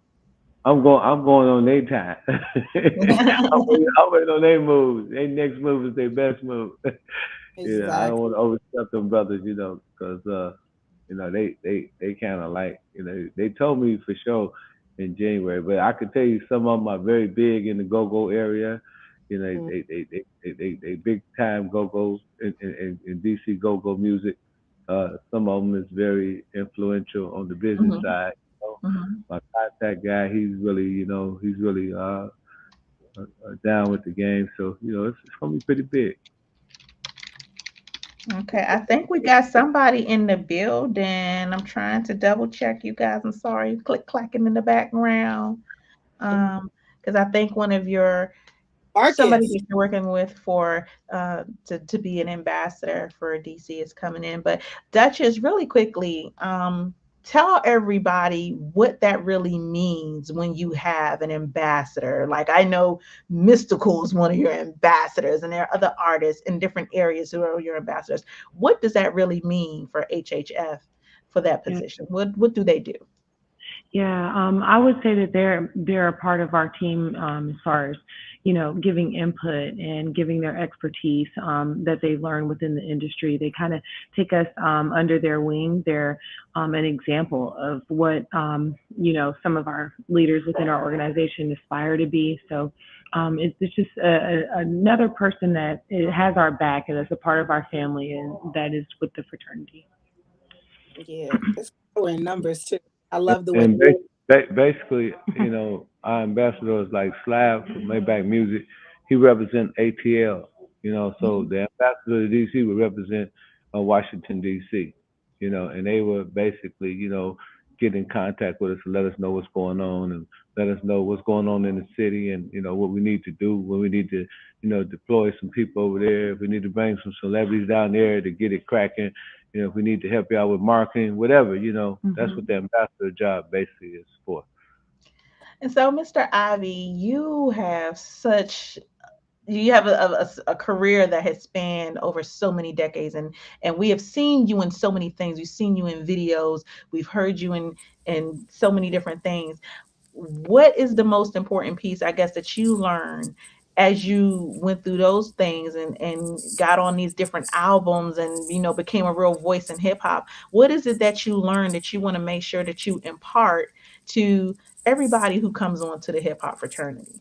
I'm going. I'm going on their time. I'm waiting on their moves. Their next move is their best move. I don't Exactly. want to overstep them brothers, because they kind of like, they told me for sure in January, but I could tell you some of them are very big in the go-go area. Mm-hmm. They big time go-go in DC go-go music. Some of them is very influential on the business Mhm, side. mhm. My contact guy, he's really down with the game. So it's gonna be pretty big. Okay, I think we got somebody in the building. I'm trying to double check you guys. I'm sorry, click clacking in the background. Because I think one of your somebody Marcus. that you're working with for to be an ambassador for DC is coming in. But Duchess, really quickly, tell everybody what that really means when you have an ambassador. Like I know Mystical is one of your ambassadors, and there are other artists in different areas who are your ambassadors. What does that really mean for HHF for that Yeah. position? What do they do? Yeah, I would say that they're a part of our team, as far as giving input and giving their expertise, that they've learned within the industry. They kind of take us under their wing. They're an example of what some of our leaders within our organization aspire to be. So it's just another person that it has our back and is a part of our family, and that is with the fraternity. Yeah, it's power in numbers too. I love the way. And basically, our ambassador is like Slav from Maybach Music. He represents ATL. So Mhm, the ambassador to DC would represent Washington DC. And they would basically, get in contact with us and let us know what's going on, and let us know what's going on in the city, and what we need to do, when we need to, deploy some people over there, if we need to bring some celebrities down there to get it cracking. If we need to help you out with marketing, whatever, that's what mhm. the ambassador job basically is for. And so, Mr. Ivy, you have a career that has spanned over so many decades, and we have seen you in so many things. We've seen you in videos. We've heard you in so many different things. What is the most important piece, I guess, that you learned as you went through those things and got on these different albums and became a real voice in hip hop? What is it that you learned that you want to make sure that you impart to everybody who comes on to the hip hop fraternity?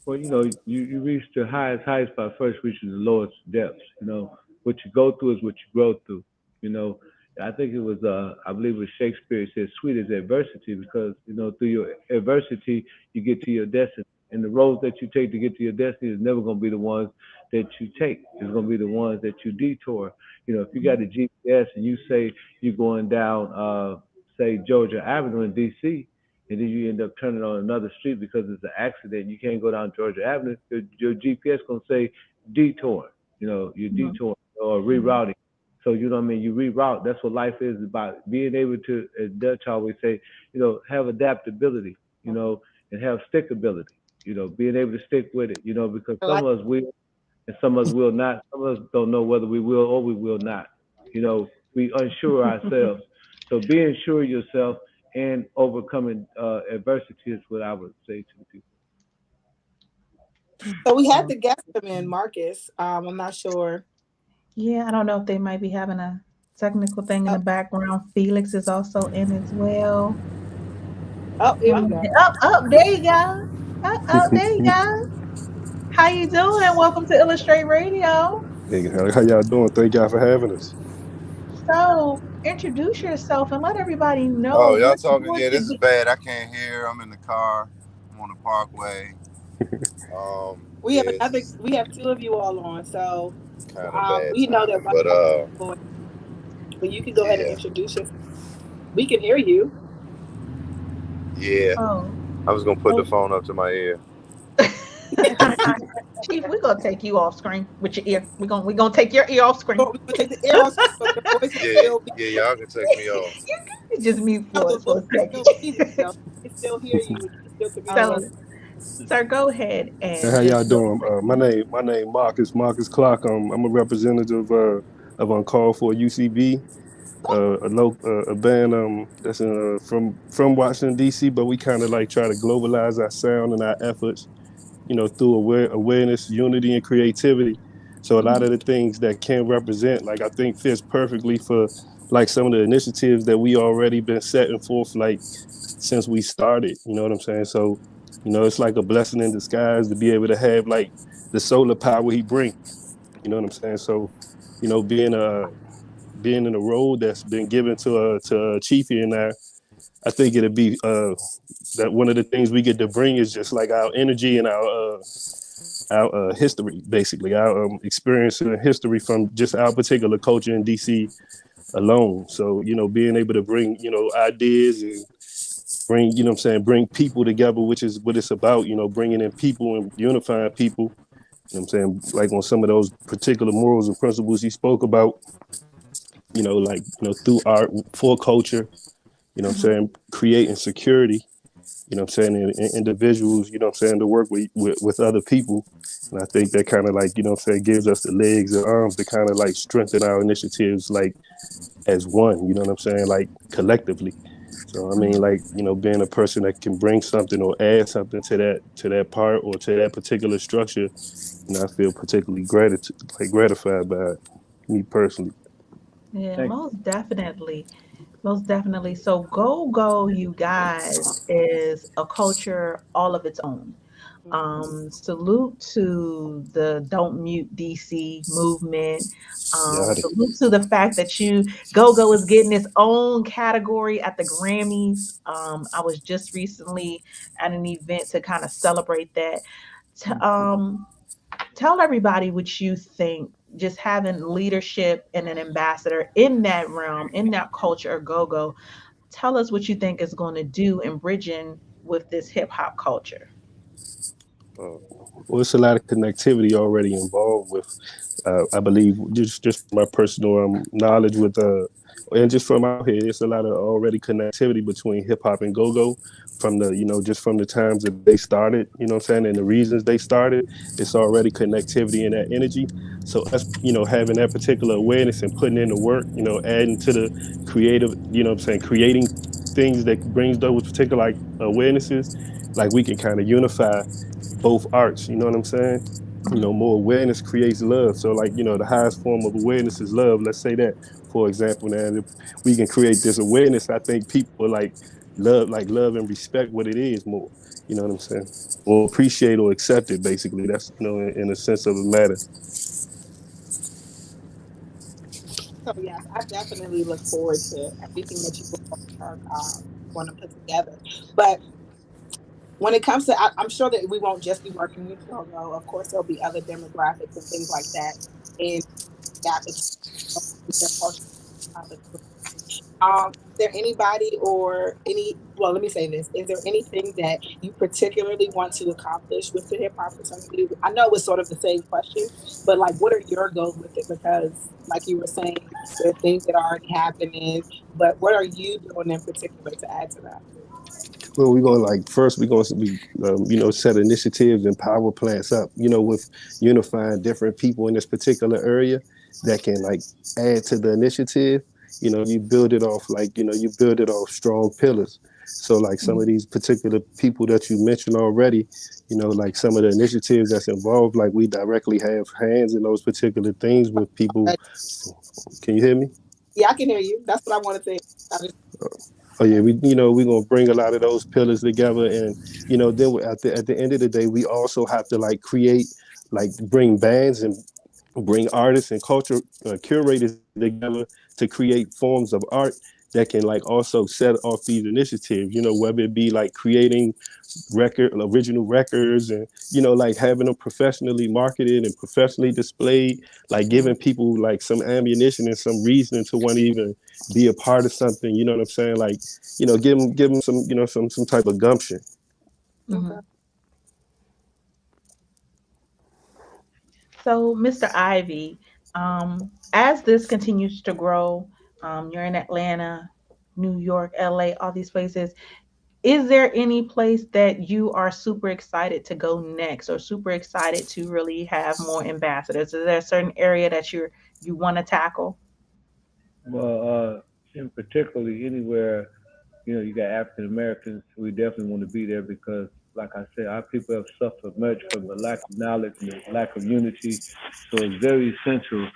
Well, you reach the highest heights by first reaching the lowest depths. What you go through is what you grow through. You know, I think it was, I believe it was Shakespeare said, "Sweet is adversity," because through your adversity you get to your destiny, and the roads that you take to get to your destiny is never going to be the ones that you take. It's going to be the ones that you detour. If you got a GPS and you say you're going down, say Georgia Avenue in D.C., and then you end up turning on another street because it's an accident. You can't go down Georgia Avenue. Your GPS gonna say detour. You're Mhm, detouring or mhm, rerouting. So you know what I mean. You reroute. That's what life is about. Being able to, as Dutch always say, have adaptability. And have stickability. Being able to stick with it. Because I like. some of us will and some of us will not. Some of us don't know whether we will or we will not. We unsure ourselves. So being sure of yourself and overcoming adversity is what I would say to the people. So we had mhm. the guest come in, Marcus. I'm not sure. Yeah, I don't know if they might be having a technical thing in Oh, the background. Felix is also in as well. oh, here we go. There you go. There you go. How you doing? Welcome to Illustrate Radio. Hey, how y'all doing? Thank y'all for having us. So, introduce yourself and let everybody know Oh, y'all what's talking? going Yeah, to this is be. bad. I can't hear. I'm in the car. I'm on the parkway. We have Yeah, another. it's We have two of you all on, so kind of bad we know that timing. Marcus But is voice, but you can go ahead and yeah, introduce yourself. We can hear you. yeah. Oh, I was gonna put the well, phone up to my ear. Chief, we're gonna take you off screen with your ear. We're gonna take your ear off screen. Oh, we're gonna take the air off, so your voice will Yeah, still be. yeah. Y'all can take me off. You just mute No, for the us voice for a will second. still be there, though. We can still hear you. You can still All communicate. So, right. Sir, go ahead Hey, and how y'all just go. doing? My name Marcus Clark. I'm a representative of Uncalled for UCB, a band that's from Washington D.C. But we kind of like try to globalize our sound and our efforts, through awareness, unity, and creativity. So a lot Mhm. of the things that Ken represent, like I think, fits perfectly for like some of the initiatives that we already been setting forth, like since we started. You know what I'm saying? So, it's like a blessing in disguise to be able to have like the solar power he bring. You know what I'm saying? So, being in a role that's been given to Chiefy and I think it'd be that one of the things we get to bring is just like our energy and our history, basically our experience and history from just our particular culture in DC alone. So being able to bring ideas and bring what I'm saying, bring people together, which is what it's about. Bringing in people and unifying people. I'm saying, like on some of those particular morals and principles he spoke about. Like through art for culture. I'm Mhm. saying, creating security. I'm saying, in individuals, I'm saying, to work with other people. And I think that kind of like, I'm saying, gives us the legs and arms to kind of like strengthen our initiatives, like as one, what I'm saying, like collectively. So I mean, Mhm. like, being a person that can bring something or add something to that part or to that particular structure, I feel particularly gratified by it, me personally. Yeah, Thank most definitely. Most definitely. So Go Go, you guys, is a culture all of its own. Salute to the Don't Mute DC movement. Got it. Salute to the fact that you Go Go is getting its own category at the Grammys. I was just recently at an event to kind of celebrate that. T- um, Tell everybody what you think. Just having leadership and an ambassador in that realm, in that culture of Go Go. Tell us what you think is going to do in bridging with this hip hop culture. Uh, well, it's a lot of connectivity already involved with. I believe just from my personal knowledge with and just from out here, it's a lot of already connectivity between hip hop and go go from the just from the times that they started. What I'm saying, and the reasons they started. It's already connectivity and that energy. So us, having that particular awareness and putting in the work, adding to the creative, what I'm saying, creating things that brings those particular like awarenesses, like we can kind of unify both arts. You know what I'm saying? More awareness creates love. So like, the highest form of awareness is love. Let's say that, for example. Now, if we can create this awareness, I think people like love and respect what it is more. You know what I'm saying? Or appreciate or accept it. Basically, that's in a sense of a matter. So yes, I definitely look forward to everything that you are going to put together. But when it comes to, I'm sure that we won't just be working with Go. Of course, there'll be other demographics and things like that in that their culture. Is there anybody or any? Well, let me say this: is there anything that you particularly want to accomplish with the hip hop fraternity? I know it was sort of the same question, but like, what are your goals with it? Because, like you were saying, there are things that are already happening, but what are you doing in particular to add to that? Well, we're going to like first we're going to set initiatives and power plants up, with unifying different people in this particular area that can like add to the initiative. You build it off like you build it off strong pillars. So like some of these particular people that you mentioned already, like some of the initiatives that's involved, like we directly have hands in those particular things with people. Can you hear me? Yeah, I can hear you. That's what I wanted to. I just, Oh yeah, we're gonna bring a lot of those pillars together, and then at the end of the day, we also have to like create, like bring bands and bring artists and culture curators together to create forms of art that can like also set off these initiatives. Whether it be like creating original records, and like having them professionally marketed and professionally displayed, like giving people like some ammunition and some reason to want to even be a part of something. You know what I'm saying? Like, give them some some type of gumption. Mhm. okay. So, Mr. Ivy, as this continues to grow, you're in Atlanta, New York, LA, all these places. Is there any place that you are super excited to go next, or super excited to really have more ambassadors? Is there a certain area that you want to tackle? Well, in particularly anywhere, you got African Americans, we definitely want to be there because, like I said, our people have suffered much from the lack of knowledge and the lack of unity. So it's very essential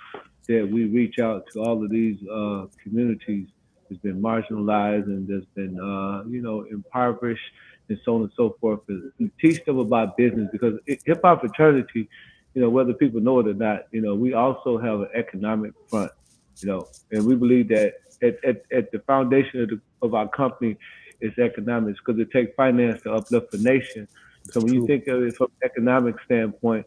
that we reach out to all of these communities that's been marginalized and that's been, impoverished and so on and so forth. And teach them about business because hip hop fraternity, whether people know it or not, we also have an economic front, and we believe that at the foundation of our company is economics because it takes finance to uplift a nation. So when you True. think of it from an economic standpoint,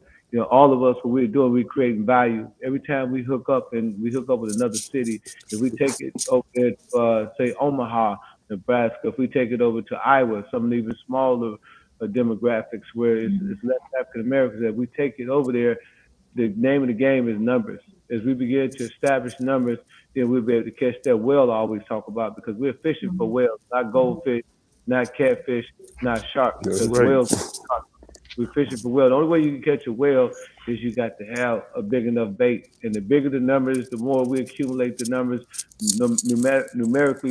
all of us, what we're doing, we're creating value. Every time we hook up with another city, if we take it over there to, say, Omaha, Nebraska, if we take it over to Iowa, some even smaller demographics where it's less African Americans, that we take it over there, the name of the game is numbers. As we begin to establish numbers, then we'll be able to catch that whale I always talk about because we're fishing for whales, not goldfish, not catfish, not shark, That's because right. whales, we're fishing for whale. The only way you can catch a whale is you got to have a big enough bait. And the bigger the numbers, the more we accumulate the numbers numerically,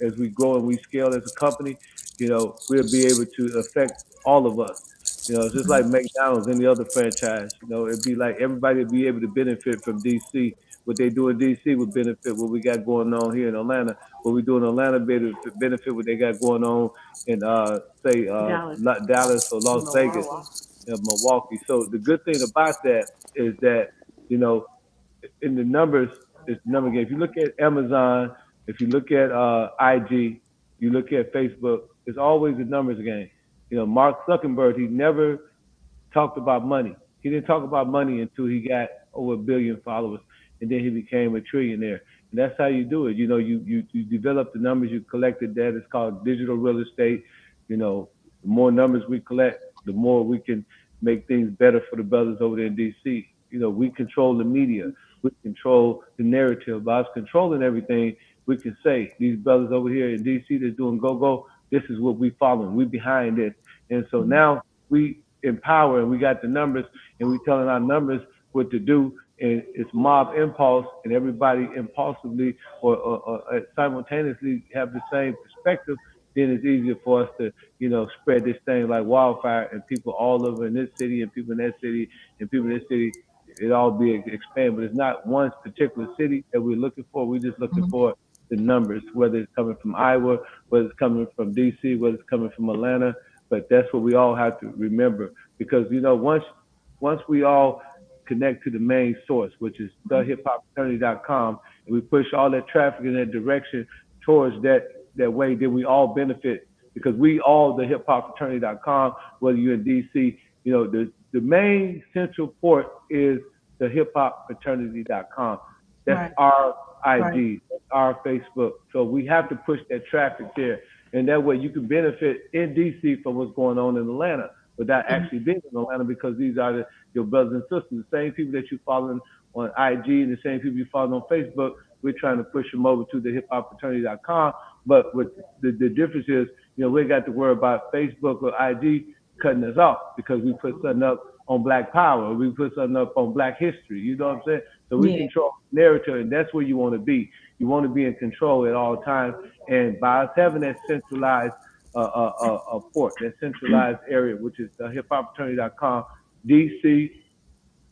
as we grow and we scale as a company, we'll be able to affect all of us. It's just like McDonald's, any other franchise. It'd be like everybody would be able to benefit from DC. What they do in DC would benefit what we got going on here in Atlanta. What we do in Atlanta benefit what they got going on in say Dallas. Dallas or Las Vegas, Milwaukee. So the good thing about that is that you know in the numbers, it's the number game. If you look at Amazon, if you look at IG, you look at Facebook, it's always a numbers game. Mark Zuckerberg, he never talked about money. He didn't talk about money until he got over 1 billion followers, and then he became a trillionaire. And that's how you do it. You develop the numbers, you collected that. It's called digital real estate. The more numbers we collect, the more we can make things better for the brothers over there in DC. We control the media, we control the narrative. By us controlling everything, we can say these brothers over here in DC that's doing go. This is what we following. We behind this, and so now we empower and we got the numbers and we telling our numbers what to do, and it's mob impulse and everybody impulsively or simultaneously have the same perspective, then it's easier for us to spread this thing like wildfire, and people all over in this city and people in that city and people in this city, it all be expanded. But it's not one particular city that we're looking for. We're just looking for the numbers, whether it's coming from Iowa, whether it's coming from DC, whether it's coming from Atlanta. But that's what we all have to remember, because once we all connect to the main source, which is thehiphopfraternity.com, and we push all that traffic in that direction towards that way, then we all benefit, because we all thehiphopfraternity.com, whether you're in DC, the main central port is thehiphopfraternity.com. That's Right. our Right. IG, that's our Facebook. So we have to push that traffic there. And that way you can benefit in DC from what's going on in Atlanta without actually being in Atlanta, because these are your brothers and sisters, the same people that you following on IG and the same people you follow on Facebook. We're trying to push them over to the hiphopfraternity.com. But what the difference is, we ain't got to worry about Facebook or IG cutting us off because we put something up on Black Power, or we put something up on Black history. You know what I'm saying? So we Yeah. control the narrative, and that's where you want to be. You want to be in control at all times. And by us having that centralized port, that centralized area, which is the hiphopfraternity.com, DC,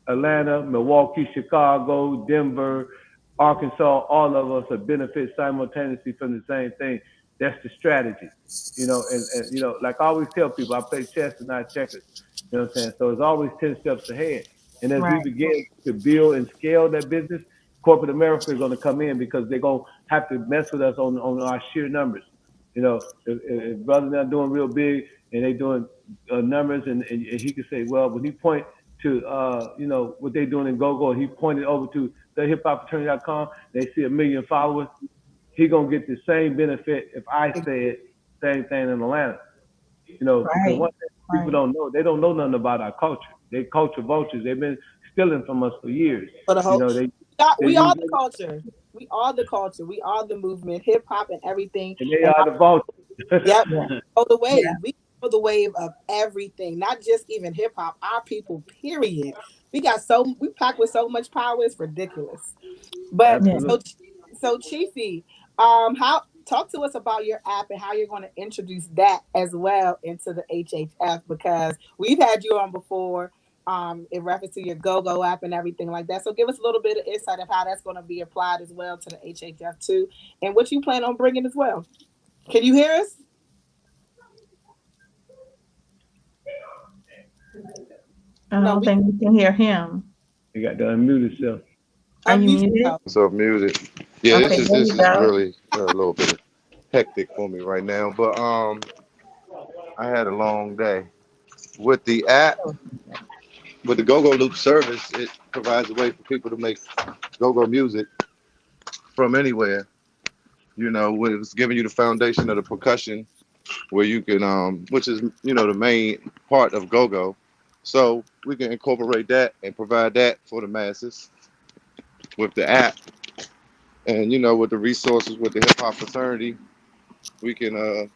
Atlanta, Milwaukee, Chicago, Denver, Arkansas, all of us are benefit simultaneously from the same thing. That's the strategy. And like I always tell people, I play chess and not checkers. You know what I'm saying? So it's always 10 steps ahead. And as we Right. begin to build and scale that business, corporate America is going to come in because they're going to have to mess with us on our sheer numbers. If brothers not doing real big and they doing numbers, and he could say, well, when he point to what they doing in GoGo, and he pointed over to the hiphopfraternity.com, they see 1 million followers. He gonna get the same benefit if I said same thing in Atlanta. Because Right. one thing people Right. don't know, they don't know nothing about our culture. They culture vultures. They've been stealing from us for years. For the whole, They we use are the culture. We are the culture. We are the movement, hip hop and everything. and they And are the vultures. Yep. Yeah. Oh, the Yeah. wave. We know the wave of everything, not just even hip hop. Our people, period. We pack with so much power. It's ridiculous. But Yeah. so Absolutely. so Chiefy, how talk to us about your app and how you're going to introduce that as well into the HHF, because we've had you on before in reference to your GoGo app and everything like that. So give us a little bit of insight of how that's going to be applied as well to the HHF too, and what you plan on bringing as well. Can you hear us? I No, don't we think we can hear him. You got to unmute yourself. Are you unmute muted? yourself. So music. Yeah, Okay, there this you is go. really a little bit hectic for me right now. But I had a long day. With the app, with the GoGo Loop service, it provides a way for people to make go-go music from anywhere. You know, it's giving you the foundation of the percussion where you can, which is, you know, the main part of go-go. So we can incorporate that and provide that for the masses with the app. And, you know, with the resources with the hip hop fraternity, we can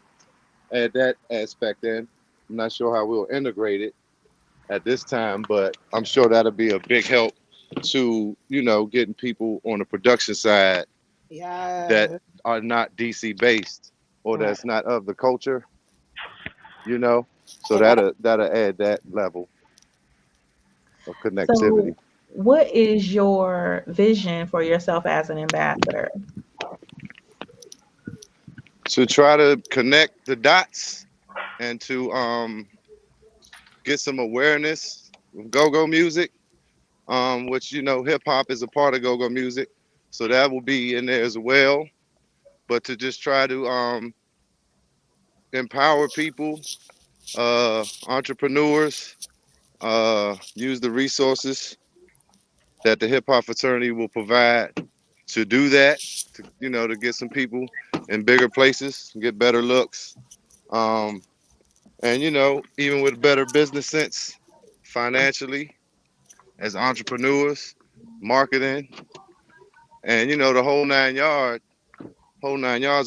add that aspect in. I'm not sure how we'll integrate it at this time, but I'm sure that'll be a big help to, you know, getting people on the production side that Yeah. are not DC based or Right. that's not of the culture, you know. So Yeah. that'll add that level of connectivity. So, what is your vision for yourself as an ambassador? To try to connect the dots and to get some awareness of go-go music, which you know hip hop is a part of go-go music, so that will be in there as well. But to just try to empower people, entrepreneurs, use the resources that the hip hop fraternity will provide to do that. To, you know, to get some people in bigger places, get better looks, um, and you know, even with better business sense, financially, as entrepreneurs, marketing, and you know, the whole 9 yards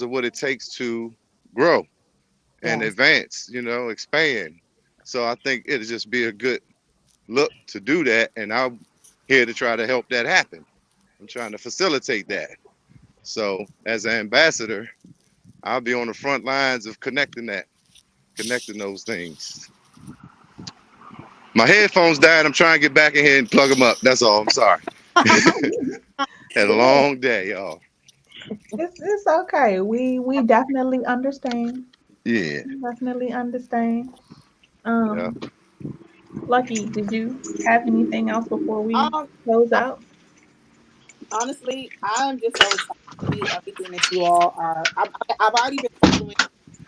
of what it takes to grow and Yes. advance. You know, expand. So I think it'll just be a good look to do that, and I'm here to try to help that happen. I'm trying to facilitate that. So as an ambassador, I'll be on the front lines of connecting those things. My headphones died. I'm trying to get back in here and plug them up. That's all. I'm sorry. Had a Yeah, long day, y'all. it's okay. We definitely understand. Yeah, Definitely understand. yeah. Um, Lucky, did you have anything else before we Um, close out? honestly, I'm just so excited to see everything that you all are. I've already been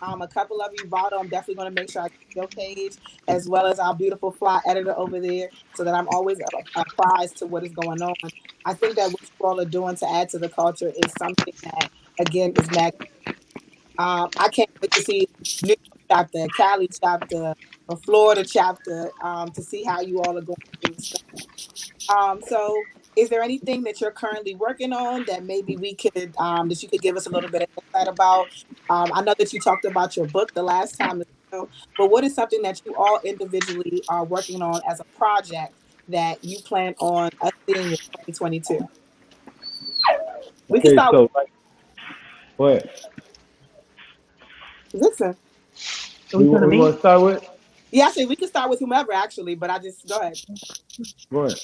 following a couple of you. Vado, I'm definitely going to make sure I keep your page as well as our beautiful fly editor over there, so that I'm always apprised to what is going on. I think that what you all are doing to add to the culture is something that again is mag. I can't wait to see New York chapter, Cali chapter, a Florida chapter, to see how you all are going to expand. So is there anything that you're currently working on that maybe we could that you could give us a little bit of insight about? I know that you talked about your book the last time as well, but what is something that you all individually are working on as a project that you plan on us seeing in 2022? We can Okay, start so like, go ahead. with Vixen. We gonna We want meet? to start with? Yeah, actually, we can start with whomever actually, but I just go ahead. Go ahead.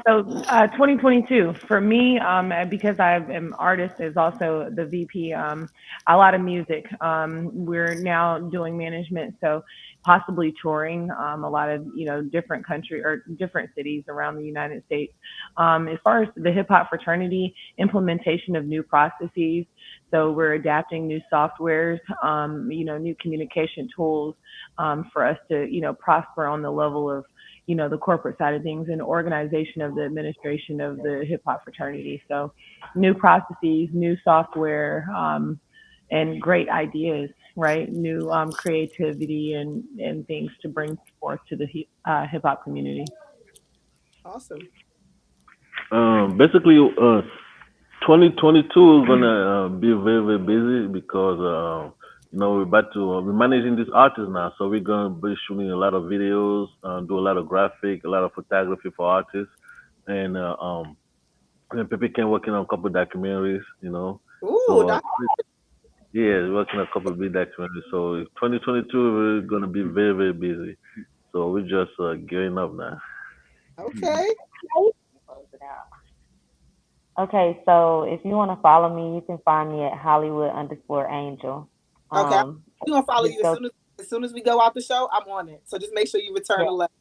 So 2022 for me, because I am artist, is also the VP. A lot of music. We're now doing management, so possibly touring a lot of different country or different cities around the United States. As far as the hip hop fraternity, implementation of new processes. So we're adapting new softwares, new communication tools for us to prosper on the level of the corporate side of things and organization of the administration of the hip hop fraternity. So new processes, new software, and great ideas, right? New creativity and things to bring forth to the hip hop community. Awesome. Basically, 2022 is gonna be very very busy because we're about to we're managing this artist now, so we're gonna be shooting a lot of videos, do a lot of graphic, a lot of photography for artists, and and people can working on a couple documentaries. Ooh, So that, yeah, working on a couple of big documentaries. So 2022 we're gonna be very very busy. So we're just gearing up now. okay. Close it out. Okay, so if you want to follow me, you can find me at Hollywood underscore Angel. Okay. Um, We're gonna follow just you go. as soon as we go out the show. I'm on it. So just make sure you return Yeah, the letter.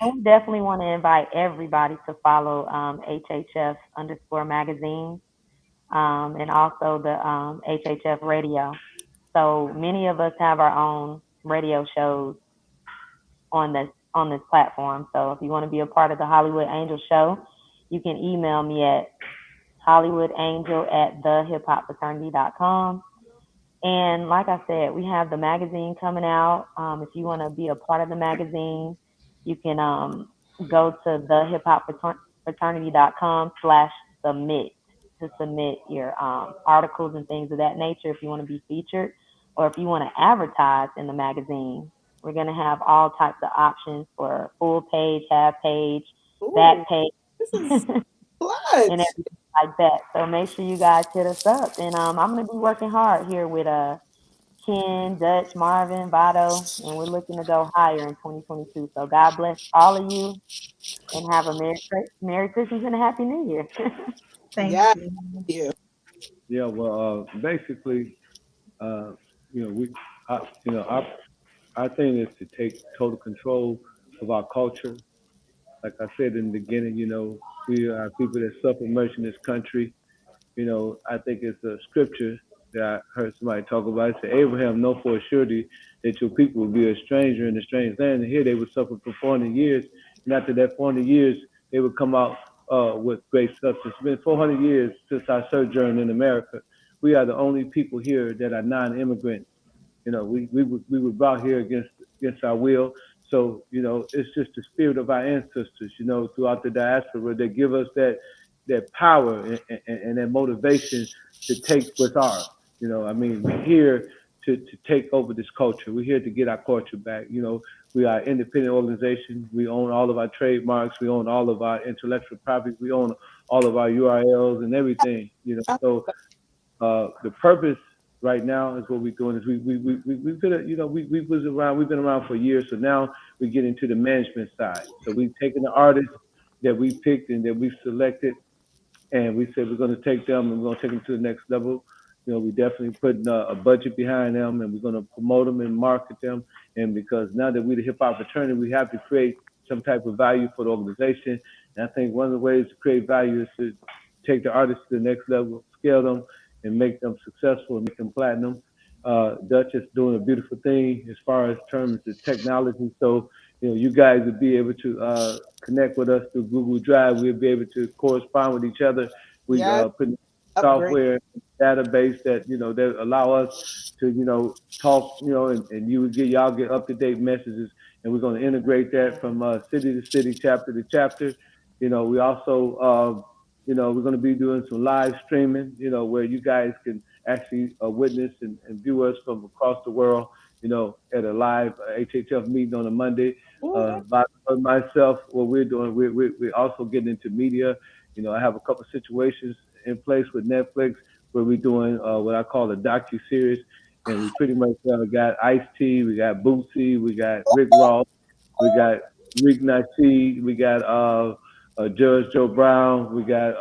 and we definitely want to invite everybody to follow HHF underscore magazine, and also the HHF radio. So many of us have our own radio shows on this platform. So if you want to be a part of the Hollywood Angel show, you can email me at hollywoodangel@thehiphopfraternity.com. And like I said, we have the magazine coming out. If you want to be a part of the magazine, you can go to thehiphopfraternity.com/submit to submit your articles and things of that nature if you want to be featured or if you want to advertise in the magazine. We're going to have all types of options for full page, half page, back Ooh, page, this is and clutch. everything like that. So make sure you guys hit us up. And I'm going to be working hard here with Ken, Dutch, Marvin, Vado, and we're looking to go higher in 2022. So God bless all of you and have a Merry Christmas and a Happy New Year. Thank Yeah, you. you. Yeah, well, basically, uh, we, our thing is to take total control of our culture. Like I said in the beginning, we are people that suffer much in this country. I think it's a scripture that I heard somebody talk about. It said, Abraham know for a surety that your people will be a stranger in a strange land. And here they would suffer for 400 years. And after that 400 years, they would come out with great substance. It's been 400 years since our sojourn in America. We are the only people here that are non-immigrants. We were brought here against our will. So it's just the spirit of our ancestors. Throughout the diaspora, they give us that power and that motivation to take what's ours. I mean, we're here to take over this culture. We're here to get our culture back. We are an independent organization. We own all of our trademarks. We own all of our intellectual property. We own all of our URLs and everything. So the purpose right now is what we're doing is we've been we've been around for years, so now we get into the management side. So we've taken the artists that we picked and that we selected, and we said we're going to take them and we're going to take them to the next level. We definitely putting a budget behind them, and we're going to promote them and market them. And because now that we're the hip hop fraternity, we have to create some type of value for the organization. And I think one of the ways to create value is to take the artists to the next level, scale them, and make them successful and make them platinum. Dutch is doing a beautiful thing as far as terms of technology. So you guys would be able to connect with us through Google Drive. We'll be able to correspond with each other. We Yes, put upgrade. software database that allow us to talk and y'all get up to date messages, and we're going to integrate that from city to city, chapter to chapter. We also we're going to be doing some live streaming, where you guys can actually witness and view us from across the world, at a live HHF meeting on a Monday. Ooh, By myself, what we're doing, we're also getting into media. I have a couple situations in place with Netflix where we're doing what I call a docu series, and we pretty much got Ice T, we got Bootsy, we got Rick Ross, we got Rick Nasheed, we got Judge Joe Brown, we got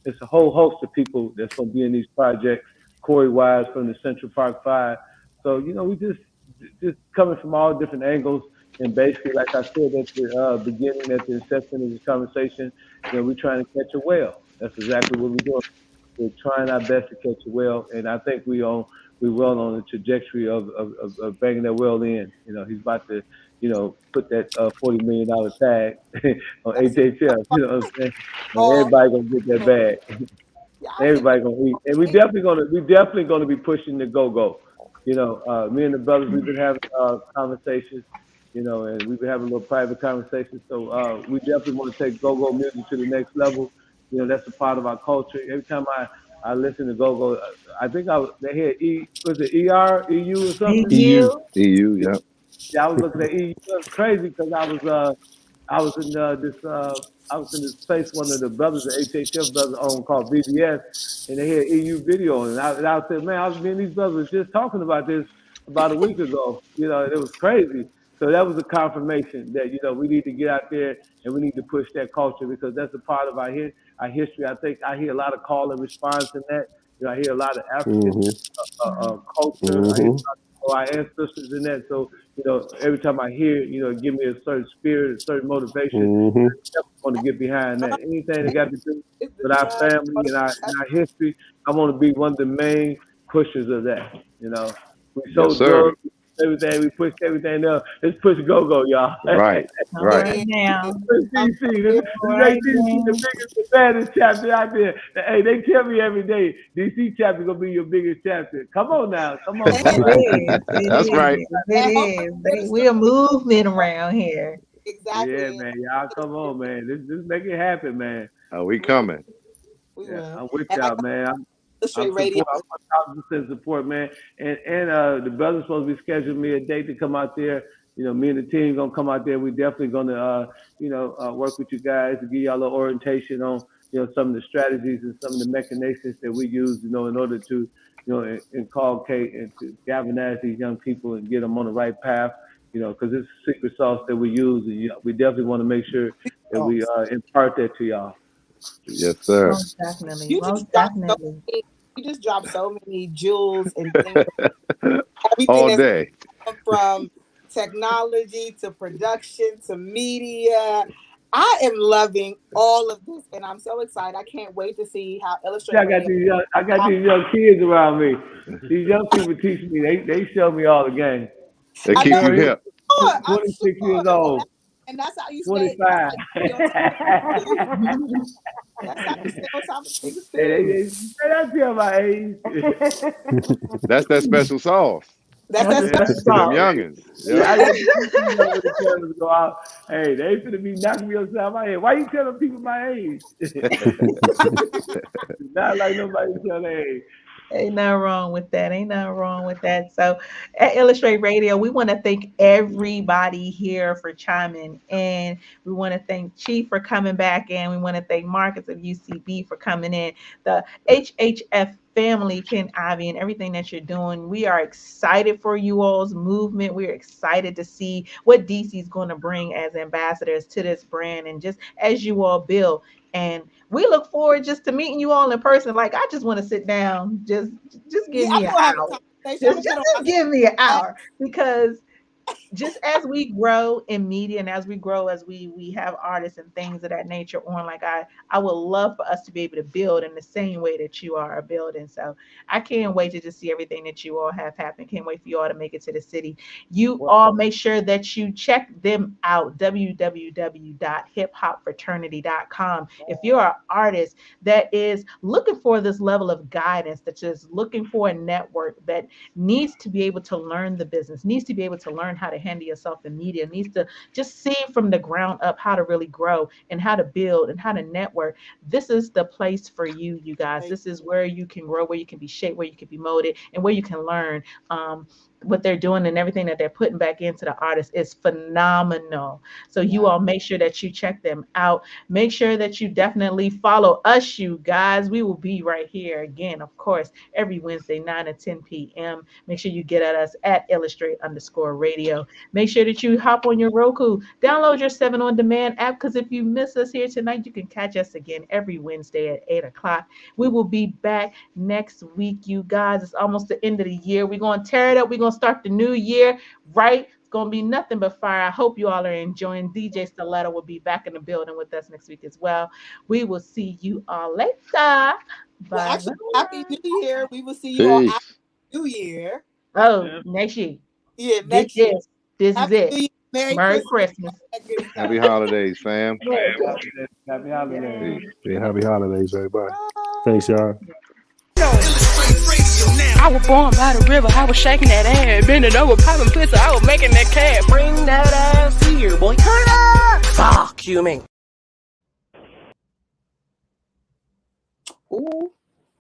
it's a whole host of people that's going to be in these projects. Corey Wise from the Central Park Five. So we just coming from all different angles, and basically, like I said at the beginning, at the inception of this conversation, we're trying to catch a whale. That's exactly what we're doing. We're trying our best to catch a whale, and I think we're well on the trajectory of bringing that whale in. He's about to put that $40 million tag on that's HHF. You know what I'm saying? And all. everybody gonna get that bag. Yeah, I can Everybody gonna eat, and we definitely gonna be pushing the go. Me and the brothers, we've been having conversations, and we've been having a little private conversations. So we definitely want to take go music to the next level. That's a part of our culture. Every time I I listened to Go. I think they had was it EU or something? EU. EU, yeah. Yeah, I was looking at EU. It was crazy because I was in I was in this place one of the brothers, the HHF brothers own called BBS, and they had EU video on it. And I said, man, me and these brothers was just talking about this about a week ago. It was crazy. So that was a confirmation that we need to get out there and we need to push that culture because that's a part of our history. I think I hear a lot of call and response in that. I hear a lot of African culture. I hear Mm-hmm. our ancestors in that. So every time I hear it, it give me a certain spirit, a certain motivation. Mm-hmm. I definitely want to get behind that. Anything that got to do It's the with our time. family and our history, I want to be one of the main pushers of that. We Yes, sold sir. drugs, everything, we pushed everything else. Let's push go, y'all. Right, All right. right now. Push DC. This All make right DC now. the biggest, the baddest chapter out there. Hey, they tell me every day, DC chapter gonna be your biggest chapter. Come on now, come on. It is. It That's right. is. It is. We're a movement around here. Yeah, Exactly. man, y'all come on, man. This make it happen, man. We coming. We Yeah, will. I'm with And y'all, man. Illustrate Radio. I'm 1,000% support, man. And the brother's supposed to be scheduling me a date to come out there. Me and the team gonna come out there. We definitely gonna work with you guys to give y'all a little orientation on some of the strategies and some of the machinations that we use in order to inculcate and to galvanize these young people and get them on the right path. Because it's a secret sauce that we use, and we definitely want to make sure that we impart that to y'all. Yes, sir. Most definitely. You Most just dropped so definitely. many, you just dropped so many jewels and things. Everything All that's day. come from technology to production to media. I am loving all of this, and I'm so excited. I can't wait to see how Illustrate Radio. I got these young kids around me. These young people teach me. They show me all the game. They I keep know. you hip. I'm 26 sure. years old. And that's how you stay. 25. That's how you stay on top of things. That's how you stay on top of things too. I tell my age. That's that special sauce. That's That's that a special. special To them sauce. youngins. Yeah, I Yep. just when the cameras go out. Hey, they finna be knocking me upside my head. Why you telling people my age? Not like nobody tell their age. Ain't nothing wrong with that. Ain't nothing wrong with that. So at Illustrate Radio, we want to thank everybody here for chiming in. We want to thank Chief for coming back in. We want to thank Marcus of UCB for coming in. The HHF family, Ken Ivy, and everything that you're doing. We are excited for you all's movement. We're excited to see what DC is going to bring as ambassadors to this brand and just as you all build. And we look forward just to meeting you all in person. Like, I just want to sit down. Just give me an hour. Just give me an hour because just as we grow in media and as we grow, as we have artists and things of that nature on, like I would love for us to be able to build in the same way that you are building. So I can't wait to just see everything that you all have happen. Can't wait for you all to make it to the city. You all make sure that you check them out, www.hiphopfraternity.com. If you're an artist that is looking for this level of guidance, that is looking for a network that needs to be able to learn the business, needs to be able to learn how to handle yourself in media, needs to just see from the ground up how to really grow and how to build and how to network. This is the place for you, you guys. This is where you can grow, where you can be shaped, where you can be molded, and where you can learn. What they're doing and everything that they're putting back into the artists is phenomenal. So you all make sure that you check them out. Make sure that you definitely follow us, you guys. We will be right here again, of course, every Wednesday, 9 to 10 p.m. Make sure you get at us at Illustrate_radio. Make sure that you hop on your Roku, download your 7 on Demand app, because if you miss us here tonight, you can catch us again every Wednesday at 8 o'clock. We will be back next week, you guys. It's almost the end of the year. We're going to tear it up. We're going to start the new year right. It's going to be nothing but fire. I hope you all are enjoying. DJ Stiletto will be back in the building with us next week as well. We will see you all later. Bye. Well, actually, Happy New Year. We will see you all after New Year. Oh, next year. Yeah, next year. This is it. Year. Merry Christmas. Happy holidays, fam. Happy holidays. Yeah, happy holidays, everybody. Thanks, y'all. I was born by the river, I was shaking that ass, bending over, popping pussy, I was making that cash. Bring that ass here, boy. Turn up! Fuck you, man. Ooh.